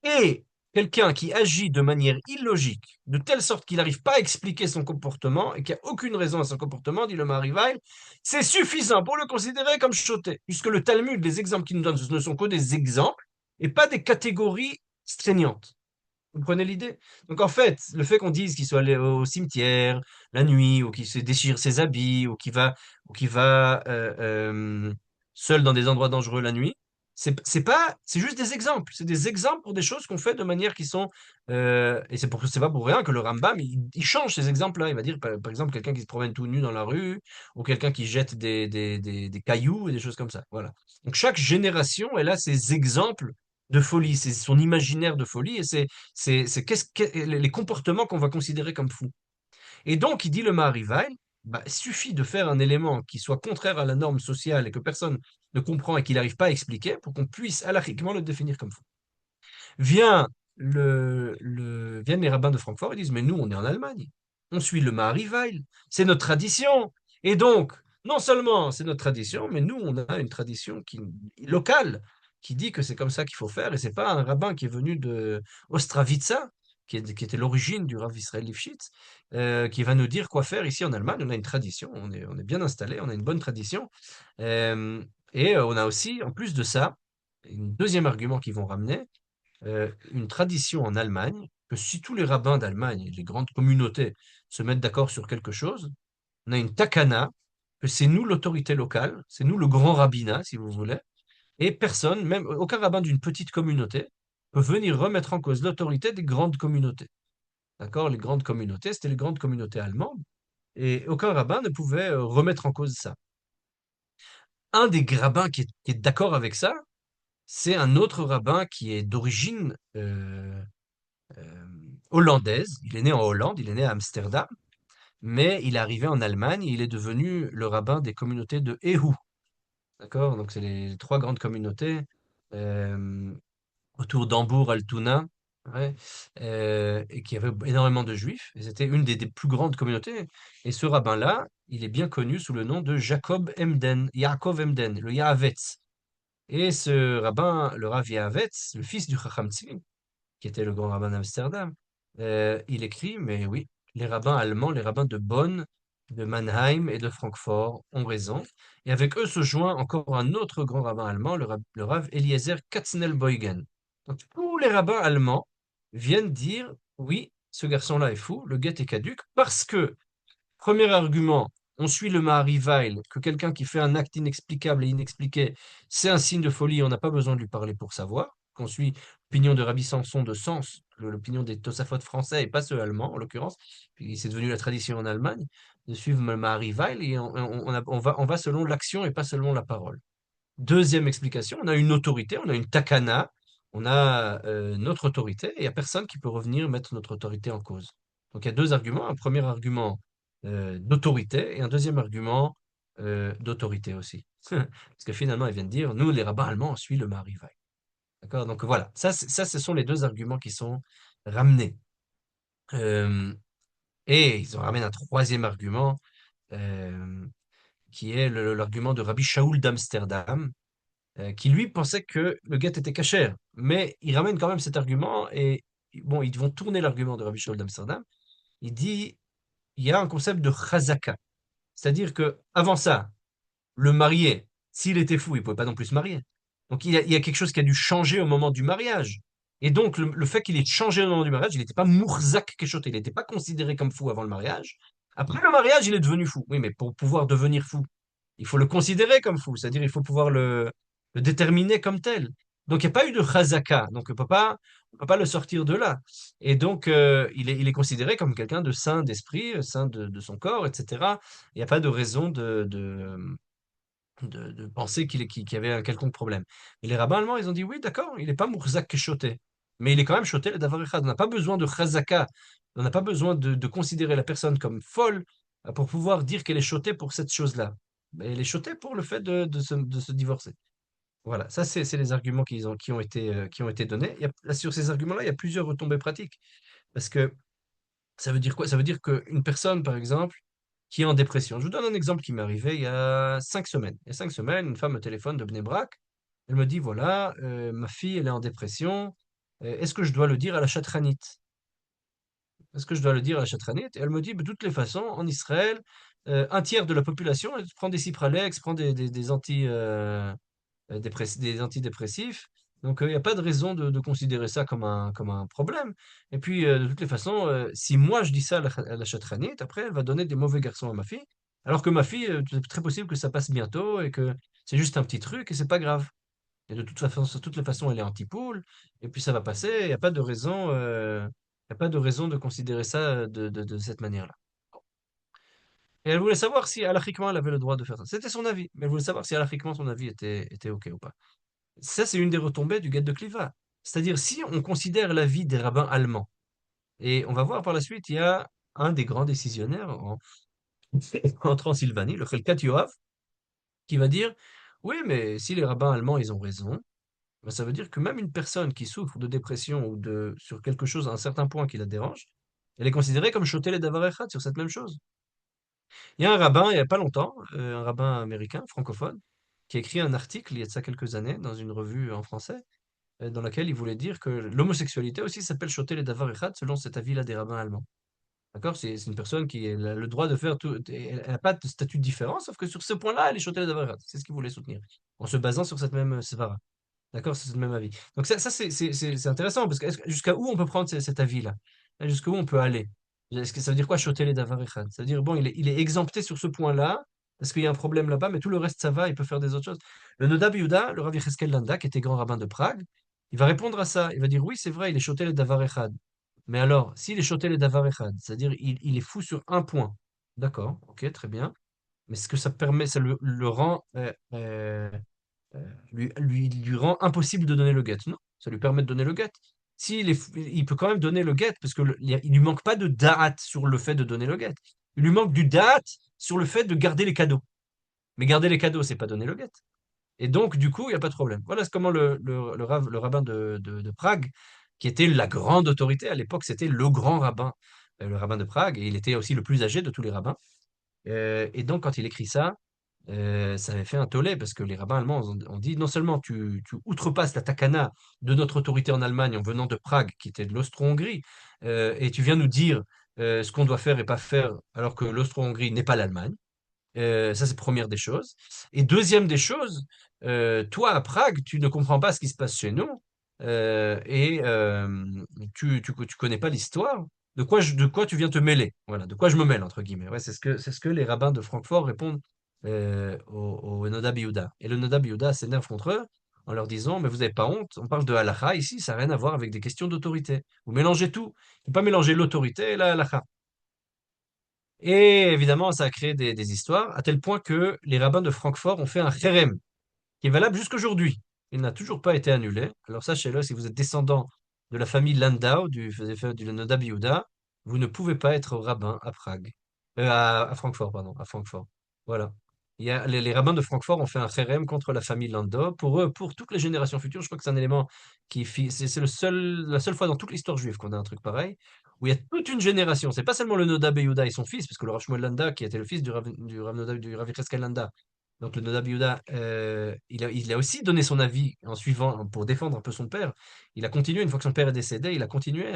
[SPEAKER 2] Et quelqu'un qui agit de manière illogique, de telle sorte qu'il n'arrive pas à expliquer son comportement et qu'il n'y a aucune raison à son comportement, dit le Marivail, c'est suffisant pour le considérer comme choté, puisque le Talmud, les exemples qu'il nous donne, ce ne sont que des exemples et pas des catégories streignantes. Vous prenez l'idée? Donc en fait, le fait qu'on dise qu'il soit allé au cimetière la nuit, ou qu'il se déchire ses habits, ou qu'il va seul dans des endroits dangereux la nuit, c'est juste des exemples. C'est des exemples pour des choses qu'on fait de manière qui sont et c'est pas pour rien que le Rambam il change ces exemples-là. Il va dire par exemple quelqu'un qui se promène tout nu dans la rue, ou quelqu'un qui jette des cailloux et des choses comme ça. Voilà. Donc chaque génération elle a ses exemples de folie, c'est son imaginaire de folie et les comportements qu'on va considérer comme fous. Et donc, il dit le Maharivail, bah, il suffit de faire un élément qui soit contraire à la norme sociale et que personne ne comprend et qu'il n'arrive pas à expliquer pour qu'on puisse halachiquement le définir comme fou. Vient viennent les rabbins de Francfort et disent, mais nous, on est en Allemagne. On suit le Maharivail. C'est notre tradition. Et donc, non seulement c'est notre tradition, mais nous, on a une tradition locale qui dit que c'est comme ça qu'il faut faire. Et c'est pas un rabbin qui est venu de Ostravitsa, qui était l'origine du Rav Israël Lifshitz, qui va nous dire quoi faire ici en Allemagne. On a une tradition, on est bien installé, on a une bonne tradition. Euh, on a aussi, en plus de ça, un deuxième argument qu'ils vont ramener, une tradition en Allemagne, que si tous les rabbins d'Allemagne, les grandes communautés, se mettent d'accord sur quelque chose, on a une takana, que c'est nous l'autorité locale, c'est nous le grand rabbinat, si vous voulez, et personne, même aucun rabbin d'une petite communauté, peut venir remettre en cause l'autorité des grandes communautés. d'accord? Les grandes communautés, c'était les grandes communautés allemandes, et aucun rabbin ne pouvait remettre en cause ça. Un des rabbins qui est d'accord avec ça, c'est un autre rabbin qui est d'origine hollandaise. Il est né en Hollande, il est né à Amsterdam, mais il est arrivé en Allemagne et il est devenu le rabbin des communautés de Éhou. D'accord? Donc, c'est les trois grandes communautés euh, autour d'Hambourg, Altona, ouais, et qui avait énormément de juifs. Et c'était une des plus grandes communautés. Et ce rabbin-là, il est bien connu sous le nom de Jacob Emden, Yaakov Emden, le Yahavetz. Et ce rabbin, le Rav Yahavetz, le fils du Chacham Tzvi, qui était le grand rabbin d'Amsterdam, il écrit, mais oui, les rabbins allemands, les rabbins de Bonn, de Mannheim et de Francfort ont raison. Et avec eux se joint encore un autre grand rabbin allemand, le Rav Eliezer Katznelboigen. Donc tous les rabbins allemands viennent dire, oui, ce garçon-là est fou, le guet est caduc, parce que premier argument, on suit le Maharivale, que quelqu'un qui fait un acte inexplicable et inexpliqué, c'est un signe de folie, on n'a pas besoin de lui parler pour savoir. Qu'on suit l'opinion de Rabbi Samson de Sens, l'opinion des Tosafot français et pas ceux allemands en l'occurrence, puis c'est devenu la tradition en Allemagne de suivre le Maharivale et on va selon l'action et pas selon la parole. Deuxième explication, on a une autorité, on a une takana, on a notre autorité, et il n'y a personne qui peut revenir mettre notre autorité en cause. Donc il y a deux arguments, un premier argument d'autorité et un deuxième argument d'autorité aussi. Parce que finalement, ils viennent dire, nous, les rabbins allemands, on suit le Maharivai. D'accord? Donc voilà, ça, ce sont les deux arguments qui sont ramenés. Euh, et ils en ramènent un troisième argument, euh, qui est l'argument de Rabbi Shaul d'Amsterdam, qui lui pensait que le guet était cachère. Mais il ramène quand même cet argument et bon, ils vont tourner l'argument de Rabbi Shaul d'Amsterdam. Il dit, il y a un concept de chazaka. C'est-à-dire que avant ça, le marié, s'il était fou, il pouvait pas non plus se marier. Donc il y a quelque chose qui a dû changer au moment du mariage. Et donc le fait qu'il ait changé au moment du mariage, il n'était pas mourzak keshoté, il n'était pas considéré comme fou avant le mariage. Après le mariage, il est devenu fou. Oui, mais pour pouvoir devenir fou, il faut le considérer comme fou, c'est-à-dire il faut pouvoir le déterminer comme tel. Donc il n'y a pas eu de chazaka, donc on peut pas le sortir de là. Et donc il est considéré comme quelqu'un de saint d'esprit, saint de son corps, etc. Il n'y a pas de raison de penser qu'il y avait un quelconque problème. Et les rabbins allemands, ils ont dit oui, d'accord, il n'est pas mourzak choté, mais il est quand même choté le davar echad. On n'a pas besoin de chazaka, on n'a pas besoin de considérer la personne comme folle pour pouvoir dire qu'elle est chotée pour cette chose-là. Mais elle est chotée pour le fait de se divorcer. Voilà, ça c'est les arguments qui ont été donnés. Là, sur ces arguments-là, il y a plusieurs retombées pratiques. Parce que ça veut dire quoi? Ça veut dire qu'une personne, par exemple, qui est en dépression. Je vous donne un exemple qui m'est arrivé il y a 5 semaines. Il y a 5 semaines, une femme me téléphone de Bnei Brak. Elle me dit, voilà, ma fille, elle est en dépression. Est-ce que je dois le dire à la chatranite? Est-ce que je dois le dire à la chatranite? Et elle me dit, de toutes les façons, en Israël, un tiers de la population elle prend des cipralex, prend des antidépressifs. Donc, il n'y a pas de raison de considérer ça comme un problème. Et puis, de toutes les façons, si moi je dis ça à la chatranite, après, elle va donner des mauvais garçons à ma fille. Alors que ma fille, c'est très possible que ça passe bientôt et que c'est juste un petit truc et c'est pas grave. Et de toutes les façons, elle est anti-poule et puis ça va passer. Il n'y a pas de raison, il y a pas de raison de considérer ça de cette manière-là. Et elle voulait savoir si, alachiquement, elle avait le droit de faire ça. C'était son avis, mais elle voulait savoir si, alachiquement, son avis était OK ou pas. Ça, c'est une des retombées du guet de Cliva. C'est-à-dire, si on considère la vie des rabbins allemands, et on va voir par la suite, il y a un des grands décisionnaires en Transylvanie, le Khelkat Yoav, qui va dire, oui, mais si les rabbins allemands, ils ont raison, ben, ça veut dire que même une personne qui souffre de dépression ou sur quelque chose, à un certain point qui la dérange, elle est considérée comme shotel et davar echad sur cette même chose. Il y a un rabbin, il n'y a pas longtemps, un rabbin américain, francophone, qui a écrit un article, il y a de ça quelques années, dans une revue en français, dans laquelle il voulait dire que l'homosexualité aussi s'appelle shotel et davar echad selon cet avis-là des rabbins allemands. D'accord? C'est une personne qui a le droit de faire tout, elle n'a pas de statut différent, sauf que sur ce point-là, elle est shotel et davar echad. C'est ce qu'il voulait soutenir, en se basant sur cette même svara. D'accord? C'est le même avis. Donc ça c'est intéressant, parce que jusqu'à où on peut prendre cet avis-là? Jusqu'à où on peut aller? Est-ce que ça veut dire quoi, shotel et davar echad? Ça veut dire, bon, il est exempté sur ce point-là, parce qu'il y a un problème là-bas, mais tout le reste, ça va, il peut faire des autres choses. Le Nodab Yehuda, le Rav Yecheskel Landa, qui était grand rabbin de Prague, il va répondre à ça. Il va dire, oui, c'est vrai, il est shotel et davar echad. Mais alors, s'il est shoté les davar echad, c'est-à-dire il est fou sur un point, d'accord, ok, très bien. Mais ce que ça permet, ça le rend, lui rend impossible de donner le get. Non, ça lui permet de donner le get. Il peut quand même donner le get parce que il lui manque pas de da'at sur le fait de donner le get. Il lui manque du da'at sur le fait de garder les cadeaux. Mais garder les cadeaux, c'est pas donner le get. Et donc, du coup, il n'y a pas de problème. Voilà c'est comment le rabbin de Prague, qui était la grande autorité à l'époque, c'était le grand rabbin, le rabbin de Prague, et il était aussi le plus âgé de tous les rabbins. Et donc, quand il écrit ça, ça avait fait un tollé parce que les rabbins allemands ont dit non seulement tu outrepasses la takana de notre autorité en Allemagne en venant de Prague, qui était de l'Austro-Hongrie, et tu viens nous dire ce qu'on doit faire et pas faire, alors que l'Austro-Hongrie n'est pas l'Allemagne. Ça, c'est première des choses. Et deuxième des choses, toi, à Prague, tu ne comprends pas ce qui se passe chez nous et tu connais pas l'histoire. De quoi tu viens te mêler? Voilà, de quoi je me mêle, entre guillemets. Ouais, c'est ce que les rabbins de Francfort répondent au Noda Biyuda. Et le Noda Biyuda s'énerve contre eux en leur disant, mais vous n'avez pas honte, on parle de halakha ici, ça n'a rien à voir avec des questions d'autorité. Vous mélangez tout. Il ne faut pas mélanger l'autorité et la halakha. Et évidemment, ça a créé des histoires, à tel point que les rabbins de Francfort ont fait un kherem, qui est valable jusqu'aujourd'hui. Il n'a toujours pas été annulé. Alors sachez-le, si vous êtes descendant de la famille Landau, du Noda Biyuda, vous ne pouvez pas être rabbin à Prague. À Francfort, pardon, à Francfort. Voilà. Les rabbins de Francfort ont fait un kherem contre la famille Landau. Pour eux, pour toutes les générations futures, je crois que c'est un élément c'est la seule fois dans toute l'histoire juive qu'on a un truc pareil, où il y a toute une génération. C'est pas seulement le Noda Beyouda et son fils, parce que le Rav Shmuel Landa, qui était le fils du Rav Yecheskel Landa, donc le Noda Beyouda, il a aussi donné son avis en suivant, pour défendre un peu son père. Il a continué, une fois que son père est décédé, il a continué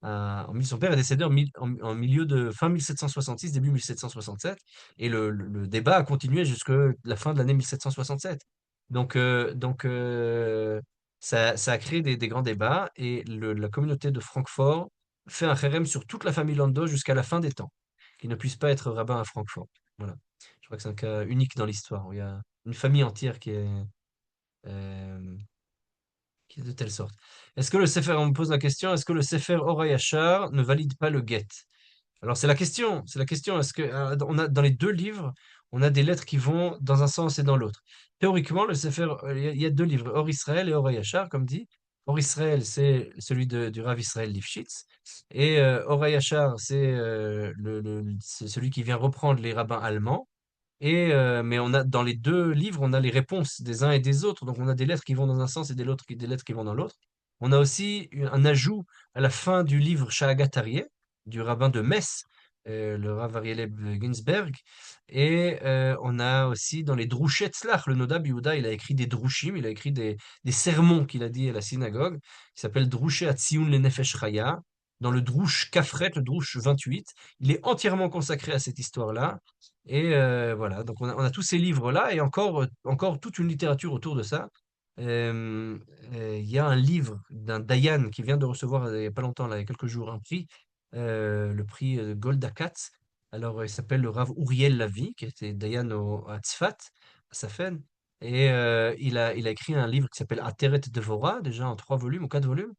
[SPEAKER 2] son père est décédé en milieu de fin 1766, début 1767, et le débat a continué jusqu'à la fin de l'année 1767. Donc, ça a créé des grands débats, et la communauté de Francfort fait un kherem sur toute la famille Landau jusqu'à la fin des temps, qu'il ne puisse pas être rabbin à Francfort. Voilà. Je crois que c'est un cas unique dans l'histoire, où il y a une famille entière euh, qui est de telle sorte. On me pose la question, est-ce que le Sefer Ora Yachar ne valide pas le get? Alors c'est la question, est-ce que dans les deux livres, on a des lettres qui vont dans un sens et dans l'autre. Théoriquement, le Sefer, il y a deux livres, Or Israël et Or Yachar, comme dit. Or Israël, c'est celui du Rav Israël Lifshitz, et Or Yachar, c'est celui qui vient reprendre les rabbins allemands. Mais dans les deux livres, on a les réponses des uns et des autres. Donc, on a des lettres qui vont dans un sens et des lettres qui vont dans l'autre. On a aussi un ajout à la fin du livre Shahagat Aryeh, du rabbin de Metz, le Rav Ariel Ginsberg. Et on a aussi dans les Drushet Tzlach, le Noda Biyuda, il a écrit des drushim, il a écrit des sermons qu'il a dit à la synagogue, qui s'appelle Drushet Atziyun le Nefesh Chaya. Dans le Drush Kafret, le Drush 28, il est entièrement consacré à cette histoire-là. Et voilà, donc on a tous ces livres-là et encore toute une littérature autour de ça. Euh, Il y a un livre d'un Dayan qui vient de recevoir il n'y a pas longtemps, là, il y a quelques jours, un prix, le prix Golda Katz. Alors, il s'appelle le Rav Uriel Lavi, qui était Dayan à Tzfat, à Safen. Et il a écrit un livre qui s'appelle Ateret Devora, déjà en 3 volumes ou 4 volumes.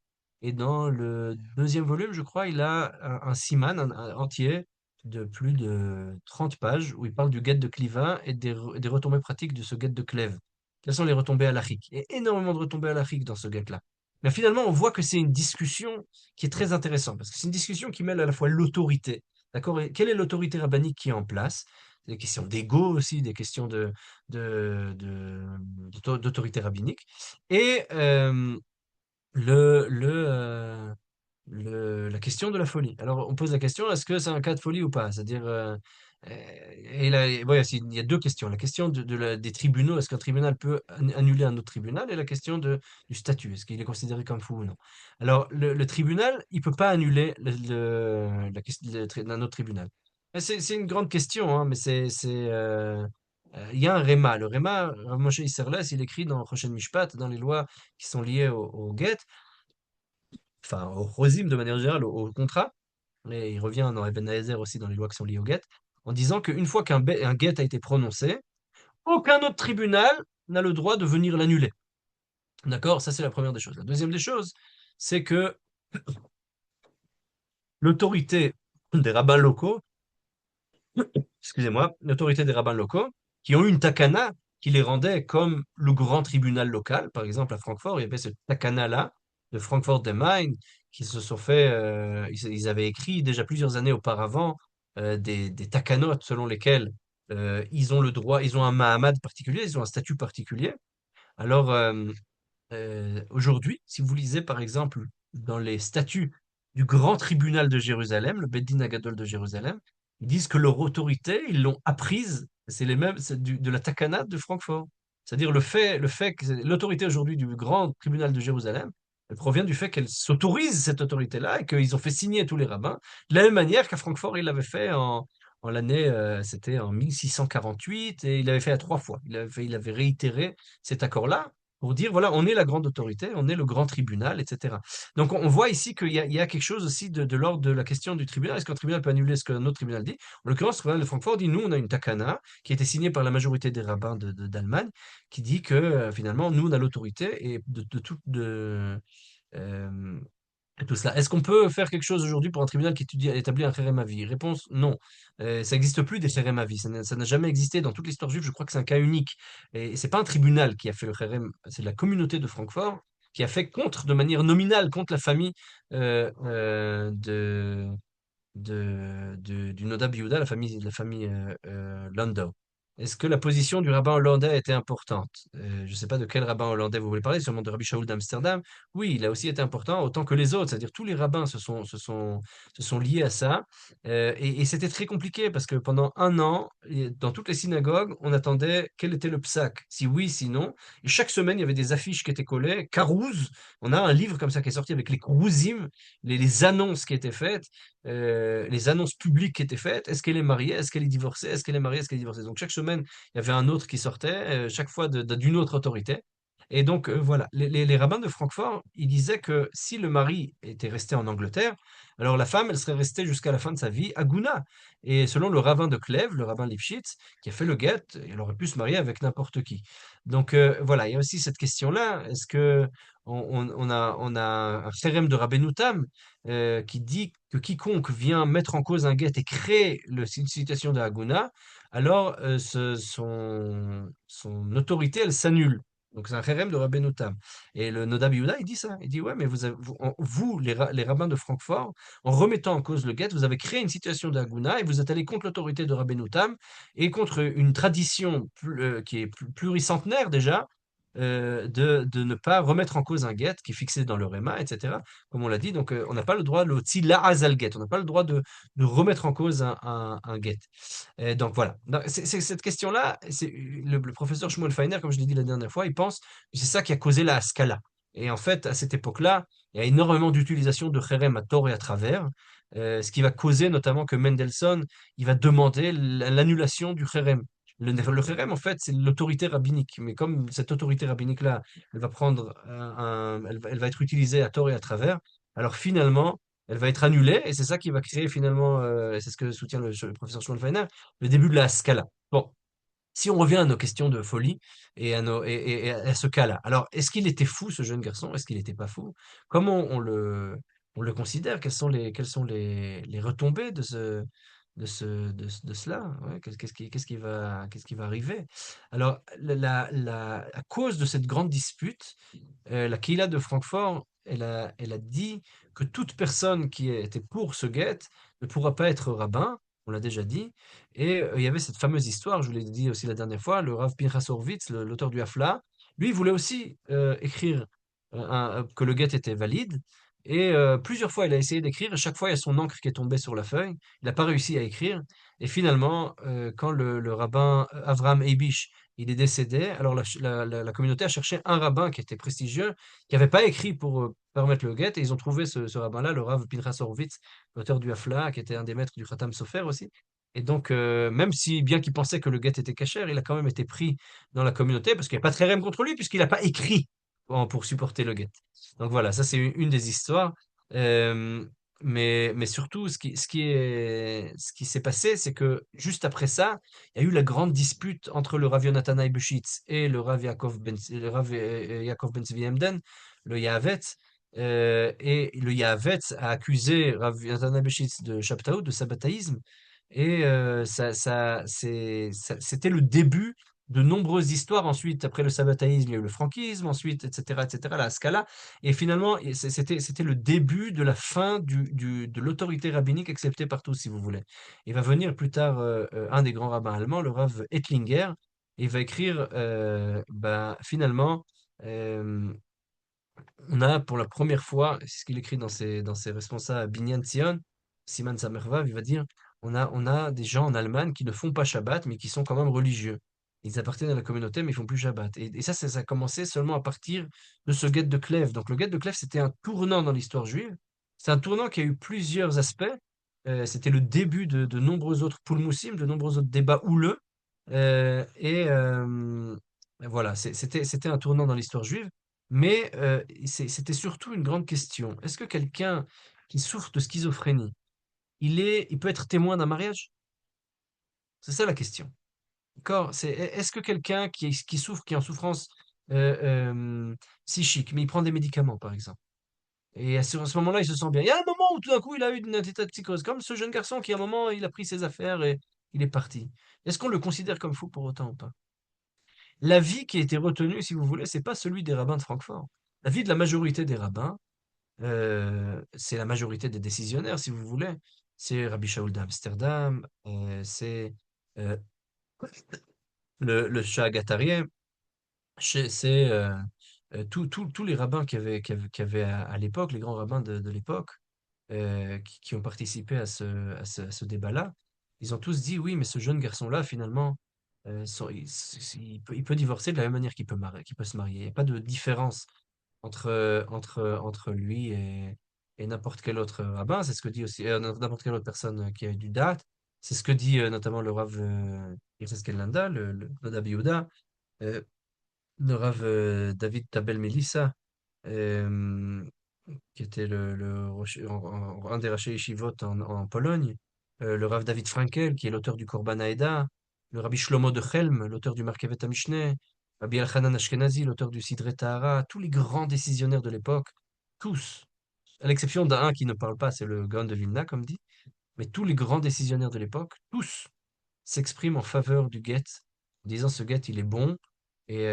[SPEAKER 2] Et dans le deuxième volume, je crois, il a un siman entier de plus de 30 pages où il parle du guet de Cliva et des retombées pratiques de ce guet de Clèves. Quelles sont les retombées halachiques? Il y a énormément de retombées halachiques dans ce guet-là. Mais finalement, on voit que c'est une discussion qui est très intéressante parce que c'est une discussion qui mêle à la fois l'autorité. D'accord? Et quelle est l'autorité rabbinique qui est en place? Des questions d'ego aussi, des questions d'autorité rabbinique. Et le, le, euh, la question de la folie. Alors, on pose la question, est-ce que c'est un cas de folie ou pas? C'est-à-dire, et là, ouais, il y a deux questions. La question des tribunaux, est-ce qu'un tribunal peut annuler un autre tribunal? Et la question du statut, est-ce qu'il est considéré comme fou ou non? Alors, le tribunal, il peut pas annuler un autre tribunal. C'est une grande question, hein, mais il y a un réma. Le réma, Rav Moshe Isserles, il écrit dans Choshen Mishpat, dans les lois qui sont liées au guet, enfin au chosim de manière générale, au contrat, et il revient dans Eben Haezer aussi dans les lois qui sont liées au guet, en disant qu'une fois un guet a été prononcé, aucun autre tribunal n'a le droit de venir l'annuler. D'accord? Ça, c'est la première des choses. La deuxième des choses, c'est que l'autorité des rabbins locaux, excusez-moi, l'autorité des rabbins locaux, qui ont eu une takana qui les rendait comme le grand tribunal local. Par exemple, à Francfort, il y avait ce takana-là de Francfort des Main qui se sont fait, ils avaient écrit déjà plusieurs années auparavant des takanotes selon lesquelles ils ont le droit, ils ont un mahamad particulier, ils ont un statut particulier. Alors, aujourd'hui, si vous lisez par exemple dans les statuts du grand tribunal de Jérusalem, le Beth Din Hagadol de Jérusalem, ils disent que leur autorité, ils l'ont apprise, c'est les mêmes, c'est de la Takana de Francfort. C'est-à-dire le fait que l'autorité aujourd'hui du grand tribunal de Jérusalem, elle provient du fait qu'elle s'autorise cette autorité-là et qu'ils ont fait signer tous les rabbins, de la même manière qu'à Francfort, il l'avait fait en l'année, c'était en 1648, et il l'avait fait à 3 fois. Il avait réitéré cet accord-là pour dire, voilà, on est la grande autorité, on est le grand tribunal, etc. Donc on voit ici qu'il y a quelque chose aussi de l'ordre de la question du tribunal. Est-ce qu'un tribunal peut annuler ce qu'un autre tribunal dit? En l'occurrence, le tribunal de Francfort dit, nous, on a une takana qui a été signée par la majorité des rabbins d'Allemagne, qui dit que finalement, nous, on a l'autorité et de tout, euh, et tout cela. Est-ce qu'on peut faire quelque chose aujourd'hui pour un tribunal qui établit un kherem avi? Réponse non. Ça n'existe plus des kherem avi. Ça n'a jamais existé dans toute l'histoire juive. Je crois que c'est un cas unique. Et c'est pas un tribunal qui a fait le kherem, c'est la communauté de Francfort qui a fait contre, de manière nominale, contre la famille du Nodab Yehuda, la famille Landau. Est-ce que la position du rabbin hollandais était importante? Je ne sais pas de quel rabbin hollandais vous voulez parler, sûrement de Rabbi Shaul d'Amsterdam. Oui, il a aussi été important, autant que les autres, c'est-à-dire tous les rabbins se sont liés à ça. Et c'était très compliqué parce que pendant un an, dans toutes les synagogues, on attendait quel était le psaque, si oui, si non. Et chaque semaine, il y avait des affiches qui étaient collées, Carouse. On a un livre comme ça qui est sorti avec les Kourouzim, les annonces qui étaient faites, les annonces publiques qui étaient faites. Est-ce qu'elle est mariée? Est-ce qu'elle est divorcée? Est-ce qu'elle est mariée? Est-ce qu'elle est divorcée? Donc chaque semaine, il y avait un autre qui sortait, chaque fois d'une autre autorité. Et donc voilà, les rabbins de Francfort, ils disaient que si le mari était resté en Angleterre, alors la femme, elle serait restée jusqu'à la fin de sa vie à Gouna. Et selon le rabbin de Clèves, le rabbin Lipschitz, qui a fait le guet, elle aurait pu se marier avec n'importe qui. Donc voilà, il y a aussi cette question-là. Est-ce que on a un kherem de Rabbeinu Tam qui dit que quiconque vient mettre en cause un guet et créer une situation de Haguna, alors son autorité, elle s'annule. Donc c'est un kherem de Rabbeinu Tam. Et le Nodab Yehuda, il dit ça. Il dit, ouais, mais vous, les rabbins de Francfort, en remettant en cause le guet, vous avez créé une situation de Haguna et vous êtes allé contre l'autorité de Rabbeinu Tam et contre une tradition qui est pluricentenaire déjà, de ne pas remettre en cause un guet qui est fixé dans le Réma, etc. Comme on l'a dit, donc on n'a pas le droit de l'otzi la'azal guet, on n'a pas le droit de remettre en cause un guet. Donc voilà. Donc, c'est cette question-là, le professeur Shmuel Feiner, comme je l'ai dit la dernière fois, il pense que c'est ça qui a causé la Haskalah. Et en fait, à cette époque-là, il y a énormément d'utilisation de Kherem à tort et à travers, ce qui va causer notamment que Mendelssohn, il va demander l'annulation du Kherem. Le Kherem, en fait, c'est l'autorité rabbinique. Mais comme cette autorité rabbinique-là, elle va prendre elle va être utilisée à tort et à travers, alors finalement, elle va être annulée, et c'est ça qui va créer finalement, et c'est ce que soutient le professeur Schmalfeiner, le début de la Scala. Bon, si on revient à nos questions de folie et à ce cas-là, alors est-ce qu'il était fou ce jeune garçon? Est-ce qu'il n'était pas fou? Comment on le considère? Quelles sont les retombées de cela? Ouais, qu'est-ce qui va arriver? Alors, à cause de cette grande dispute, la Kehila de Francfort, elle a dit que toute personne qui était pour ce guet ne pourra pas être rabbin, on l'a déjà dit, et il y avait cette fameuse histoire, je vous l'ai dit aussi la dernière fois, le Rav Pinchas Horowitz, l'auteur du Hafla, lui, il voulait aussi écrire que le guet était valide, et plusieurs fois, il a essayé d'écrire, et chaque fois, il y a son encre qui est tombée sur la feuille, il n'a pas réussi à écrire, et finalement, quand le rabbin Avraham Eibish, il est décédé, alors la communauté a cherché un rabbin qui était prestigieux, qui n'avait pas écrit pour permettre le guet, et ils ont trouvé ce rabbin-là, le Rav Pinchas Horowitz, l'auteur du Hafla, qui était un des maîtres du Khatam Sofer aussi. Et donc, même si, bien qu'il pensait que le guet était cachère, il a quand même été pris dans la communauté, parce qu'il n'y a pas de kherem contre lui, puisqu'il n'a pas écrit pour supporter le guet. Donc voilà, ça c'est une des histoires. Euh, mais surtout, ce qui s'est passé, c'est que juste après ça, il y a eu la grande dispute entre le Rav Yonatan Eibeshitz et le Rav Yaakov Ben Tzvi Emden, le Yahavet. Et le Yahavetz a accusé Rav Yonatan Abeschitz de Shabtaout, de sabbataïsme. Et c'était le début de nombreuses histoires. Ensuite, après le sabbataïsme, il y a eu le franquisme, ensuite, etc., la Scala. Et finalement, c'était le début de la fin de l'autorité rabbinique acceptée par tous, si vous voulez. Il va venir plus tard un des grands rabbins allemands, le Rav Ettlinger, et il va écrire, ben, finalement, euh, on a pour la première fois, c'est ce qu'il écrit dans ses responsables à Binyan Zion, Siman Samervav, il va dire, on a des gens en Allemagne qui ne font pas Shabbat, mais qui sont quand même religieux. Ils appartiennent à la communauté, mais ils font plus Shabbat. Et ça a commencé seulement à partir de ce guet de Clèves. Donc le guet de Clèves, c'était un tournant dans l'histoire juive. C'est un tournant qui a eu plusieurs aspects. C'était le début de nombreux autres pulmusim, de nombreux autres débats houleux. Voilà, c'était un tournant dans l'histoire juive. Mais c'était surtout une grande question. Est-ce que quelqu'un qui souffre de schizophrénie, il peut être témoin d'un mariage? C'est ça la question. D'accord? Est-ce que quelqu'un qui souffre, qui est en souffrance euh, psychique, mais il prend des médicaments, par exemple, et à ce moment-là, il se sent bien. Il y a un moment où tout d'un coup, il a eu une état de psychose, comme ce jeune garçon qui, à un moment, il a pris ses affaires et il est parti. Est-ce qu'on le considère comme fou pour autant ou pas? L'avis qui a été retenu, si vous voulez, c'est pas celui des rabbins de Francfort. L'avis de la majorité des rabbins, c'est la majorité des décisionnaires, si vous voulez. C'est Rabbi Shaul d'Amsterdam, c'est euh, le Shah Gatarieh, c'est tous les rabbins qu'il y avait à l'époque, les grands rabbins de l'époque, qui ont participé à ce débat-là. Ils ont tous dit oui, mais ce jeune garçon-là, finalement, il peut divorcer de la même manière qu'il peut se marier. Il n'y a pas de différence entre lui et n'importe quel autre rabbin. C'est ce que dit aussi n'importe quelle autre personne qui a du date. C'est ce que dit notamment le Rav Yechezkel Landa, le Rabbi Yehuda, euh, le Rav David Tabel Melissa, euh, qui était un des Raché Yeshivot en Pologne, le Rav David Frankel, qui est l'auteur du Korban Haïda, le Rabbi Shlomo de Chelm, l'auteur du Markevet HaMishneh, Rabbi Elchanan Ashkenazi, l'auteur du Sidrei Tahara, tous les grands décisionnaires de l'époque, tous, à l'exception d'un qui ne parle pas, c'est le Gaon de Vilna, comme dit, mais tous les grands décisionnaires de l'époque, tous s'expriment en faveur du guet, en disant ce guet, il est bon. Et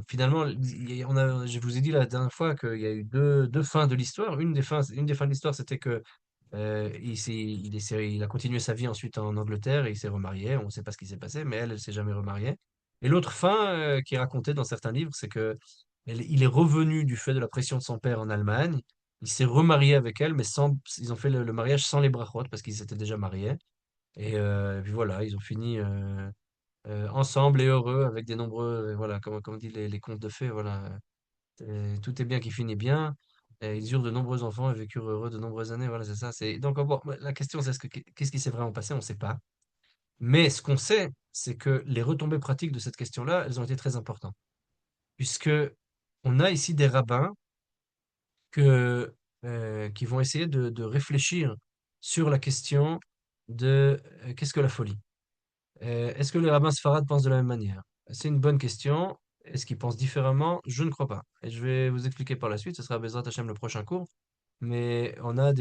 [SPEAKER 2] finalement, je vous ai dit la dernière fois qu'il y a eu deux fins de l'histoire. Une des fins de l'histoire, c'était que il a continué sa vie ensuite en Angleterre et il s'est remarié. On ne sait pas ce qui s'est passé, mais elle s'est jamais remariée. Et l'autre fin qui est racontée dans certains livres, c'est que il est revenu du fait de la pression de son père en Allemagne. Il s'est remarié avec elle, mais ils ont fait le mariage sans les brachot parce qu'ils s'étaient déjà mariés. Et puis voilà, ils ont fini ensemble et heureux avec des nombreux, voilà, comme on dit les contes de fées, voilà. Tout est bien qui finit bien. Et ils eurent de nombreux enfants et vécurent heureux de nombreuses années. Voilà, c'est ça. Donc, bon, la question, c'est qu'est-ce qui s'est vraiment passé? On ne sait pas. Mais ce qu'on sait, c'est que les retombées pratiques de cette question-là, elles ont été très importantes. Puisque on a ici des rabbins qui vont essayer de réfléchir sur la question de qu'est-ce que la folie? Est-ce que les rabbins sfarades pensent de la même manière? C'est une bonne question. Est-ce qu'ils pensent différemment? Je ne crois pas. Et je vais vous expliquer par la suite. Ce sera Bezrat Hashem le prochain cours. Mais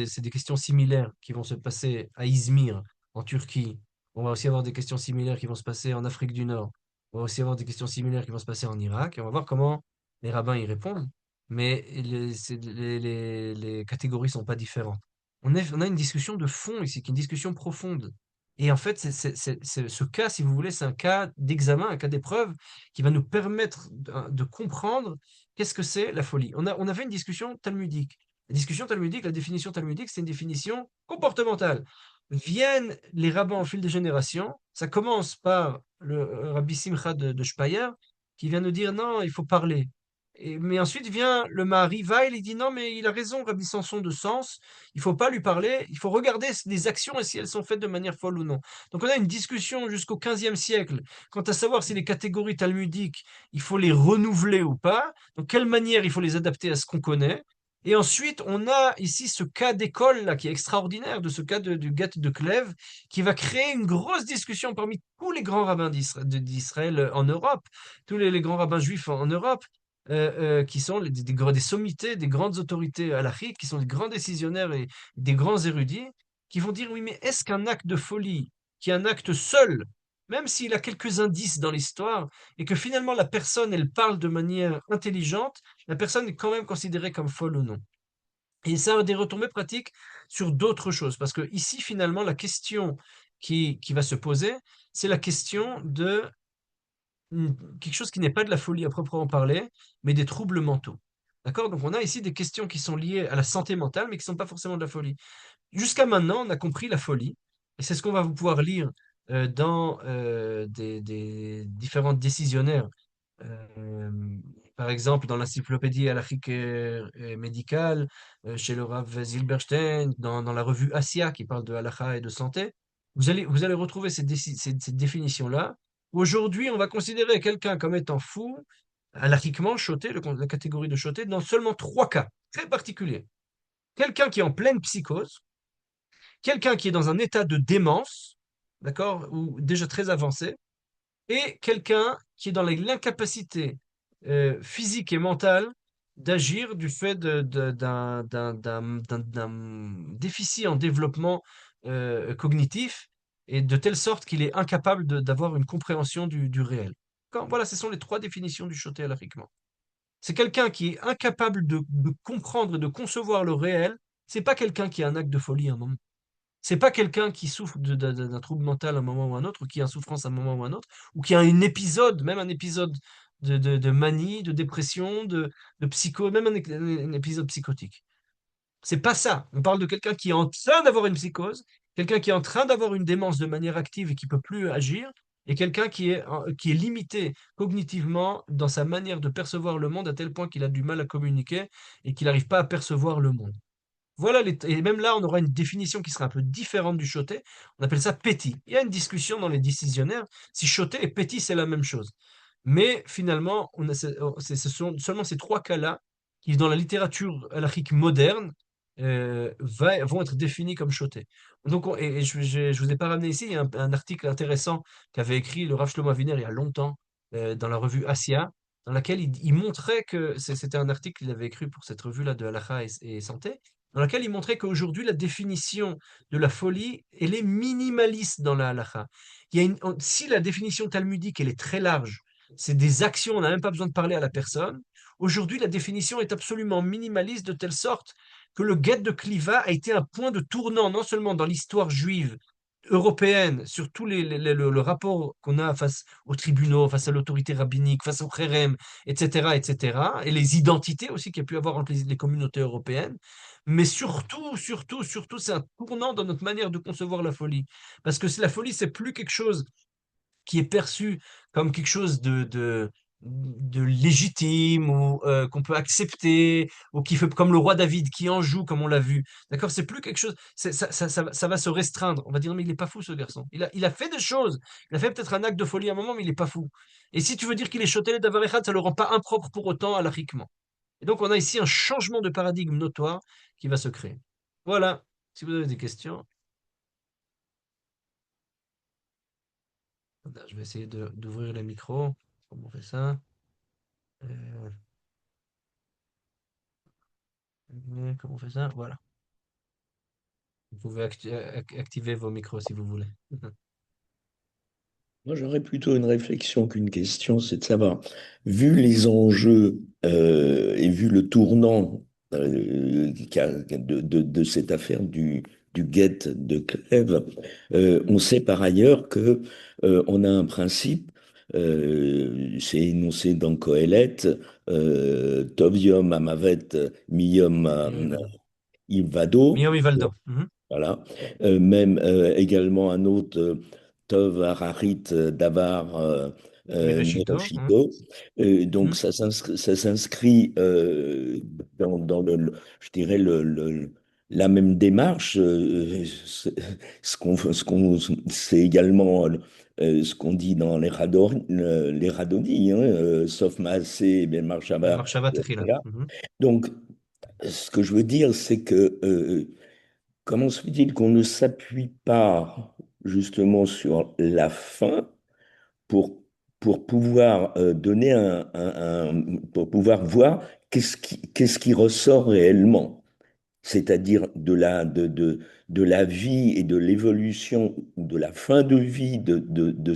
[SPEAKER 2] c'est des questions similaires qui vont se passer à Izmir, en Turquie. On va aussi avoir des questions similaires qui vont se passer en Afrique du Nord. On va aussi avoir des questions similaires qui vont se passer en Irak. Et on va voir comment les rabbins y répondent. Mais les catégories sont pas différentes. On a une discussion de fond ici, qui est une discussion profonde. Et en fait, ce cas, si vous voulez, c'est un cas d'examen, un cas d'épreuve qui va nous permettre de comprendre qu'est-ce que c'est la folie. On avait une discussion talmudique. La discussion talmudique, la définition talmudique, c'est une définition comportementale. Viennent les rabbins au fil des générations. Ça commence par le Rabbi Simcha de Speyer, qui vient nous dire non, il faut parler. Mais ensuite vient le Mahari Weil, il dit non, mais il a raison, Rabbi Samson de Sens, il faut pas lui parler, il faut regarder les actions et si elles sont faites de manière folle ou non. Donc on a une discussion jusqu'au XVe siècle quant à savoir si les catégories talmudiques, il faut les renouveler ou pas, de quelle manière il faut les adapter à ce qu'on connaît. Et ensuite, on a ici ce cas d'école là qui est extraordinaire, de ce cas du guet de Clèves, qui va créer une grosse discussion parmi tous les grands rabbins d'Israël en Europe, tous les grands rabbins juifs en Europe. qui sont des sommités, des grandes autorités halachiques, qui sont des grands décisionnaires et des grands érudits, qui vont dire, oui, mais est-ce qu'un acte de folie, qui est un acte seul, même s'il a quelques indices dans l'histoire, et que finalement la personne, elle parle de manière intelligente, la personne est quand même considérée comme folle ou non? Et ça a des retombées pratiques sur d'autres choses, parce que ici, finalement, la question qui va se poser, c'est la question de quelque chose qui n'est pas de la folie à proprement parler, mais des troubles mentaux. D'accord? Donc on a ici des questions qui sont liées à la santé mentale, mais qui ne sont pas forcément de la folie. Jusqu'à maintenant, on a compris la folie, et c'est ce qu'on va pouvoir lire dans des différents décisionnaires. Euh, Par exemple, dans l'encyclopédie halachique et médicale, chez le Rav Zilberstein, dans la revue Assia qui parle de halakha et de santé, vous allez retrouver ces définitions-là. Aujourd'hui, on va considérer quelqu'un comme étant fou, halachiquement, choté, la catégorie de choté, dans seulement trois cas très particuliers. Quelqu'un qui est en pleine psychose, quelqu'un qui est dans un état de démence, d'accord, ou déjà très avancé, et quelqu'un qui est dans l'incapacité physique et mentale d'agir du fait d'un déficit en développement cognitif et de telle sorte qu'il est incapable d'avoir une compréhension du réel. Voilà, ce sont les trois définitions du choté alariquement. C'est quelqu'un qui est incapable de comprendre et de concevoir le réel. C'est pas quelqu'un qui a un acte de folie à un moment. C'est pas quelqu'un qui souffre d'un trouble mental à un moment ou à un autre, ou qui est en souffrance à un moment ou à un autre, ou qui a un épisode, même un épisode de manie, de dépression, de psycho, même un épisode psychotique. C'est pas ça. On parle de quelqu'un qui est en train d'avoir une psychose, quelqu'un qui est en train d'avoir une démence de manière active et qui peut plus agir, et quelqu'un qui est limité cognitivement dans sa manière de percevoir le monde à tel point qu'il a du mal à communiquer et qu'il n'arrive pas à percevoir le monde. Voilà, et même là, on aura une définition qui sera un peu différente du shoté. On appelle ça petit. Il y a une discussion dans les décisionnaires si shoté et petit, c'est la même chose. Mais finalement, ce sont seulement ces trois cas-là qui, dans la littérature halachique moderne, vont être définis comme shoté. Donc, et je vous ai pas ramené ici, il y a un article intéressant qu'avait écrit le Rav Shlomo Aviner il y a longtemps dans la revue Asia, dans laquelle il montrait que c'était un article qu'il avait écrit pour cette revue-là de Halacha et Santé, dans laquelle il montrait qu'aujourd'hui, la définition de la folie, elle est minimaliste dans la halakha. Si la définition talmudique, elle est très large, c'est des actions, on n'a même pas besoin de parler à la personne. Aujourd'hui, la définition est absolument minimaliste de telle sorte que le guet de Kliva a été un point de tournant, non seulement dans l'histoire juive européenne, sur tout le rapport qu'on a face aux tribunaux, face à l'autorité rabbinique, face au kherem, etc., etc., et les identités aussi qu'il y a pu avoir entre les communautés européennes, mais surtout, c'est un tournant dans notre manière de concevoir la folie. Parce que la folie, c'est plus quelque chose qui est perçu comme quelque chose de légitime ou qu'on peut accepter ou qui fait comme le roi David qui en joue comme on l'a vu. D'accord? C'est plus quelque chose. Ça va se restreindre. On va dire, mais il n'est pas fou ce garçon. Il a fait des choses. Il a fait peut-être un acte de folie à un moment, mais il n'est pas fou. Et si tu veux dire qu'il est chotelé d'Avarechad, ça ne le rend pas impropre pour autant à l'ariquement. Et donc, on a ici un changement de paradigme notoire qui va se créer. Voilà. Si vous avez des questions, je vais essayer d'ouvrir les micros. Comment on fait ça? Euh, Comment on fait ça? Voilà. Vous pouvez activer vos micros si vous voulez.
[SPEAKER 3] Moi, j'aurais plutôt une réflexion qu'une question, c'est de savoir, vu les enjeux et vu le tournant de cette affaire du guet de Clèves, on sait par ailleurs que on a un principe, c'est énoncé dans Coëlette, Tov Yom Amavet Miyom
[SPEAKER 2] Mhm.
[SPEAKER 3] Ivado.
[SPEAKER 2] Miyomi Valdo. Mhm.
[SPEAKER 3] Voilà. Même également un autre, Tov Hararit Davar
[SPEAKER 2] Mireshito. Mhm.
[SPEAKER 3] Mereshito. Donc
[SPEAKER 2] Mhm.
[SPEAKER 3] ça s'inscrit dans je dirais la même démarche. C'est également ce qu'on dit dans les radonies, hein, sauf Maaseh, Ben Marshava,
[SPEAKER 2] Marshava Techila.
[SPEAKER 3] etc.
[SPEAKER 2] Mhm.
[SPEAKER 3] Donc, ce que je veux dire, c'est que comment se fait-il qu'on ne s'appuie pas justement sur la fin pour pour pouvoir donner pour pouvoir voir qu'est-ce qui ressort réellement, c'est-à-dire de la vie et de l'évolution ou de la fin de vie de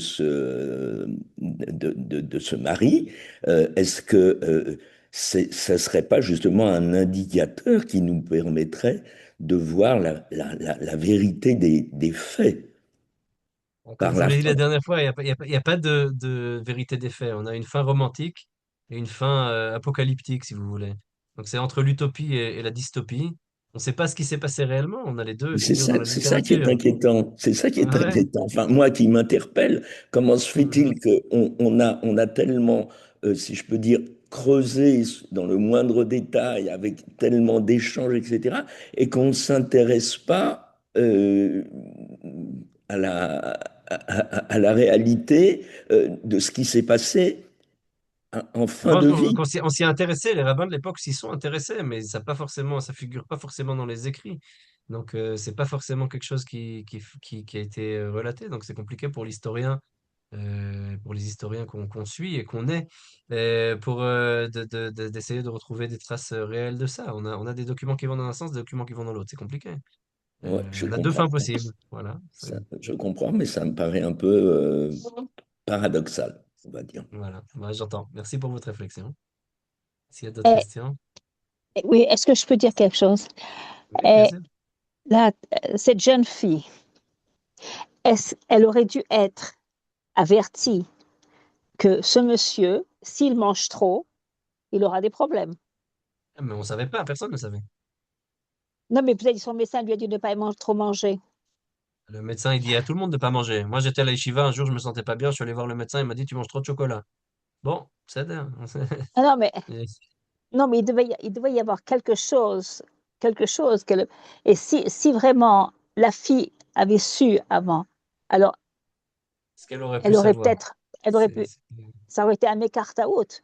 [SPEAKER 3] ce mari. Est-ce que ça serait pas justement un indicateur qui nous permettrait de voir la vérité des faits
[SPEAKER 2] Comme
[SPEAKER 3] par
[SPEAKER 2] je vous
[SPEAKER 3] la
[SPEAKER 2] l'ai dit la
[SPEAKER 3] fin?
[SPEAKER 2] dernière fois, il y a pas de vérité des faits. On a une fin romantique et une fin apocalyptique, si vous voulez. Donc c'est entre l'utopie et la dystopie. On ne sait pas ce qui s'est passé réellement. On a les deux figures dans la
[SPEAKER 3] C'est ça qui est
[SPEAKER 2] littérature.
[SPEAKER 3] inquiétant. C'est ça qui est
[SPEAKER 2] Ah ouais.
[SPEAKER 3] inquiétant. Enfin, moi qui m'interpelle, comment se
[SPEAKER 2] Mhm.
[SPEAKER 3] fait-il on a tellement, si je peux dire, creusé dans le moindre détail, avec tellement d'échanges, etc., et qu'on ne s'intéresse pas à à la réalité de ce qui s'est passé en
[SPEAKER 2] Je
[SPEAKER 3] fin
[SPEAKER 2] pense
[SPEAKER 3] de vie.
[SPEAKER 2] on s'y est intéressé, les rabbins de l'époque s'y sont intéressés, mais ça figure pas forcément dans les écrits. Donc, c'est pas forcément quelque chose qui a été relaté. Donc, c'est compliqué pour les historiens qu'on suit et qu'on est, d'essayer de retrouver des traces réelles de ça. On a des documents qui vont dans un sens, des documents qui vont dans l'autre. C'est compliqué.
[SPEAKER 3] Ouais, je
[SPEAKER 2] On a deux fins
[SPEAKER 3] comprends.
[SPEAKER 2] possibles. Voilà.
[SPEAKER 3] Je comprends, mais ça me paraît un peu paradoxal, on va dire.
[SPEAKER 2] Voilà. Ouais, j'entends. Merci pour votre réflexion. S'il y a d'autres
[SPEAKER 4] Eh,
[SPEAKER 2] questions.
[SPEAKER 4] oui, est-ce que je peux dire quelque chose?
[SPEAKER 2] Oui, bien
[SPEAKER 4] Eh,
[SPEAKER 2] sûr.
[SPEAKER 4] là, cette jeune fille, elle aurait dû être avertie que ce monsieur, s'il mange trop, il aura des problèmes.
[SPEAKER 2] Ah, mais on savait pas, personne ne savait.
[SPEAKER 4] Non, mais peut-être que son médecin lui a dit de ne pas trop manger.
[SPEAKER 2] Le médecin, il dit à tout le monde de pas manger. Moi, j'étais à la yeshiva, un jour, je me sentais pas bien, je suis allé voir le médecin, il m'a dit, tu manges trop de chocolat. Bon, c'est bien.
[SPEAKER 4] Ah non,
[SPEAKER 2] Et
[SPEAKER 4] non, mais il devait y avoir quelque chose. Et si vraiment la fille avait su avant, alors
[SPEAKER 2] ce qu'elle aurait pu
[SPEAKER 4] elle aurait
[SPEAKER 2] savoir.
[SPEAKER 4] peut-être, elle aurait
[SPEAKER 2] C'est-
[SPEAKER 4] pu,
[SPEAKER 2] c'est-
[SPEAKER 4] ça aurait été un écart à out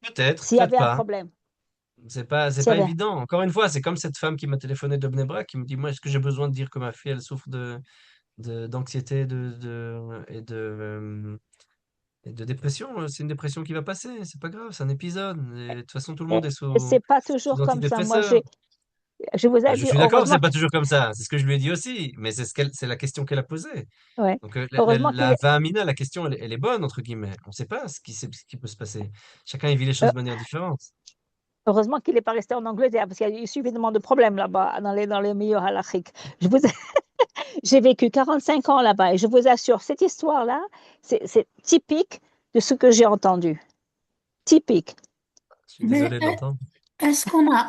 [SPEAKER 2] Peut-être,
[SPEAKER 4] s'il y
[SPEAKER 2] peut-être
[SPEAKER 4] avait un
[SPEAKER 2] pas.
[SPEAKER 4] problème.
[SPEAKER 2] C'est
[SPEAKER 4] S'il y
[SPEAKER 2] pas
[SPEAKER 4] avait...
[SPEAKER 2] évident. Encore une fois, c'est comme cette femme qui m'a téléphoné de Bnebrak, qui me dit, moi, est-ce que j'ai besoin de dire que ma fille, elle souffre d'anxiété et de dépression? C'est une dépression qui va passer. C'est pas grave, c'est un épisode. Et de toute façon, tout le monde est
[SPEAKER 4] C'est pas
[SPEAKER 2] sous
[SPEAKER 4] toujours comme ça.
[SPEAKER 2] antidépresseurs.
[SPEAKER 4] Je vous
[SPEAKER 2] Ben,
[SPEAKER 4] ai
[SPEAKER 2] je
[SPEAKER 4] dit,
[SPEAKER 2] suis d'accord,
[SPEAKER 4] heureusement,
[SPEAKER 2] c'est pas toujours comme ça. C'est ce que je lui ai dit aussi, mais c'est la question qu'elle a posée.
[SPEAKER 4] ouais,
[SPEAKER 2] Donc,
[SPEAKER 4] heureusement qu'il
[SPEAKER 2] la
[SPEAKER 4] est,
[SPEAKER 2] Vahimina, la question, elle est bonne, entre guillemets. On ne sait pas ce qui peut se passer. Chacun il vit les
[SPEAKER 4] euh,
[SPEAKER 2] choses de manière différente.
[SPEAKER 4] heureusement qu'il est pas resté en Angleterre parce qu'il y a eu suffisamment de problèmes là-bas, dans les milieux halachiques. Je vous, j'ai vécu 45 ans là-bas et je vous assure, cette histoire-là, c'est typique de ce que j'ai entendu. Typique.
[SPEAKER 2] Je suis
[SPEAKER 5] Mais
[SPEAKER 2] désolé de l'entendre.
[SPEAKER 5] est-ce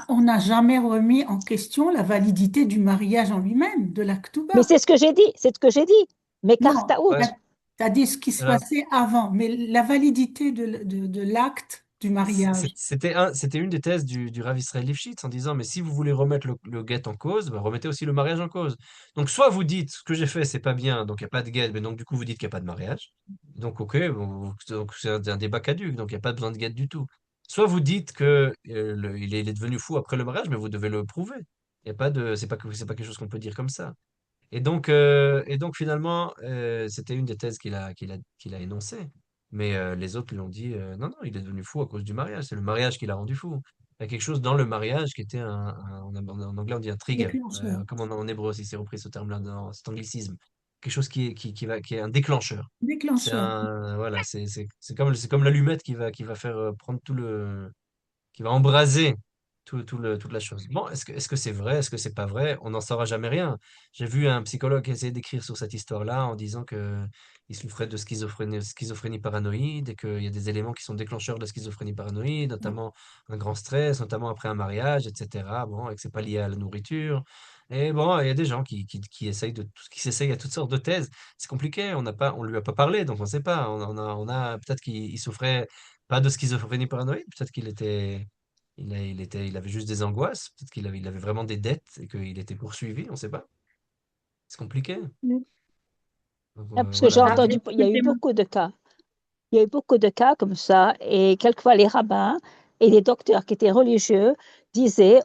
[SPEAKER 5] on n'a jamais remis en question la validité du mariage en lui-même, de la
[SPEAKER 4] Mais
[SPEAKER 5] Ktouba?
[SPEAKER 4] c'est ce que j'ai dit, c'est ce que j'ai dit. Mais carte
[SPEAKER 5] Non,
[SPEAKER 4] à
[SPEAKER 2] Ouais.
[SPEAKER 4] out.
[SPEAKER 5] tu as dit ce qui se
[SPEAKER 2] Alors,
[SPEAKER 5] passait avant, mais la validité de l'acte du mariage.
[SPEAKER 2] c'était une des thèses du Rav Israël Lifshitz en disant, mais si vous voulez remettre le guet en cause, ben, remettez aussi le mariage en cause. Donc, soit vous dites, ce que j'ai fait, c'est pas bien, donc il n'y a pas de guet, mais donc du coup, vous dites qu'il n'y a pas de mariage. Donc, ok, bon, donc c'est un débat caduc, donc il n'y a pas besoin de guet du tout. Soit vous dites que il est devenu fou après le mariage, mais vous devez le prouver. Il y a pas de, c'est pas quelque chose qu'on peut dire comme ça. Et donc finalement, c'était une des thèses qu'il a énoncées. Mais les autres lui ont dit, non, non, il est devenu fou à cause du mariage. C'est le mariage qui l'a rendu fou. Il y a quelque chose dans le mariage qui était en anglais on dit un trigger,
[SPEAKER 5] Déclencheur.
[SPEAKER 2] comme en hébreu aussi c'est repris ce terme-là dans cet anglicisme. Quelque chose qui est un déclencheur.
[SPEAKER 5] Déclencheur.
[SPEAKER 2] Voilà, c'est comme l'allumette qui va faire prendre qui va embraser toute la chose. Bon, est-ce que c'est vrai? Est-ce que c'est pas vrai? On n'en saura jamais rien. J'ai vu un psychologue essayer d'écrire sur cette histoire-là en disant que il souffrait de schizophrénie paranoïde et qu'il y a des éléments qui sont déclencheurs de la schizophrénie paranoïde, notamment un grand stress, notamment après un mariage, etc. Bon, et que c'est pas lié à la nourriture. Et bon, il y a des gens qui essayent qui s'essayent à toutes sortes de thèses. C'est compliqué, on lui a pas parlé, donc on ne sait pas. On a peut-être qu'il souffrait pas de schizophrénie paranoïde, peut-être il avait juste des angoisses, peut-être il avait vraiment des dettes et qu'il était poursuivi, on ne sait pas. C'est compliqué. Donc,
[SPEAKER 4] Ah, parce que j'ai
[SPEAKER 2] voilà.
[SPEAKER 5] Ah,
[SPEAKER 4] entendu, il y a eu beaucoup de cas. Il y a eu beaucoup de cas comme ça. Et quelquefois, les rabbins et les docteurs qui étaient religieux disaient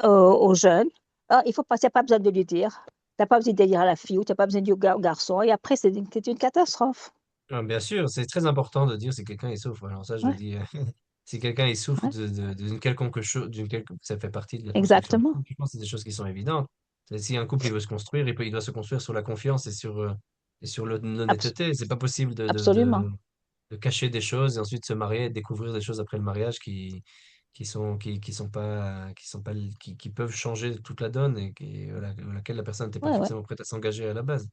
[SPEAKER 4] aux jeunes, ah, il n'y a pas besoin de lui dire. Tu n'as pas besoin de dire à la fille ou tu n'as pas besoin de dire au garçon. Et après, c'est une catastrophe.
[SPEAKER 2] Bien sûr, c'est très important de dire si quelqu'un il souffre. Alors ça, je le
[SPEAKER 4] Ouais,
[SPEAKER 2] dis, si quelqu'un il souffre
[SPEAKER 4] ouais,
[SPEAKER 2] d'une quelconque chose, ça fait partie de la construction du
[SPEAKER 4] exactement.
[SPEAKER 2] couple. Je pense que c'est des choses qui sont évidentes. Si un couple il veut se construire, il doit se construire sur la confiance et sur
[SPEAKER 4] Abs-
[SPEAKER 2] l'honnêteté. C'est pas possible
[SPEAKER 4] absolument.
[SPEAKER 2] de cacher des choses et ensuite se marier et découvrir des choses après le mariage qui peuvent changer toute la donne et laquelle la personne n'était pas
[SPEAKER 4] Ouais, ouais,
[SPEAKER 2] forcément prête à s'engager à la base.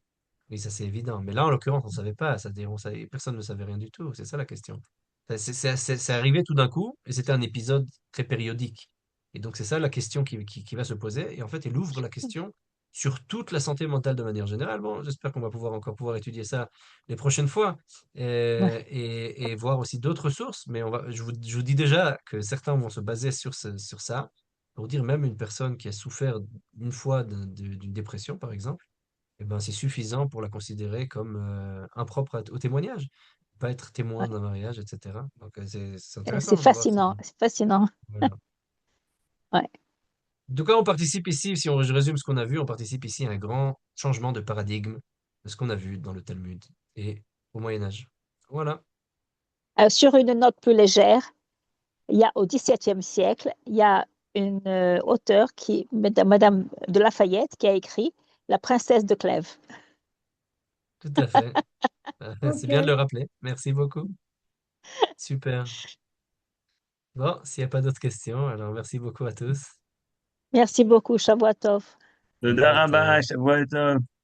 [SPEAKER 2] Oui, ça c'est évident. Mais là, en l'occurrence, on savait pas. Personne ne savait rien du tout. C'est ça la question. C'est arrivé tout d'un coup et c'était un épisode très périodique. Et donc, c'est ça la question qui va se poser. Et en fait, elle ouvre la question sur toute la santé mentale de manière générale. Bon, j'espère qu'on va encore pouvoir étudier ça les prochaines fois
[SPEAKER 4] ouais,
[SPEAKER 2] et voir aussi d'autres sources. Mais je vous dis déjà que certains vont se baser sur ça pour dire même une personne qui a souffert une fois d'une dépression, par exemple eh ben, c'est suffisant pour la considérer comme impropre au témoignage, pas être témoin
[SPEAKER 4] ouais.
[SPEAKER 2] d'un mariage, etc. Donc c'est
[SPEAKER 4] C'est
[SPEAKER 2] intéressant de voir.
[SPEAKER 4] fascinant, c'est fascinant.
[SPEAKER 2] Voilà.
[SPEAKER 4] Ouais.
[SPEAKER 2] En tout cas, on participe ici, si je résume ce qu'on a vu, on participe ici à un grand changement de paradigme de ce qu'on a vu dans le Talmud et au Moyen Âge. Voilà,
[SPEAKER 4] Sur une note plus légère, il y a au XVIIe siècle, il y a une auteure Madame de Lafayette, qui a écrit La princesse de Clèves.
[SPEAKER 2] tout à fait. C'est bien de
[SPEAKER 5] Ok.
[SPEAKER 2] le rappeler. Merci beaucoup. Super. Bon, s'il n'y a pas d'autres questions, alors merci beaucoup à tous.
[SPEAKER 4] Merci beaucoup, Shavuot Tov.
[SPEAKER 1] תודה
[SPEAKER 2] Shabbat,
[SPEAKER 1] רבה, שבוע טוב.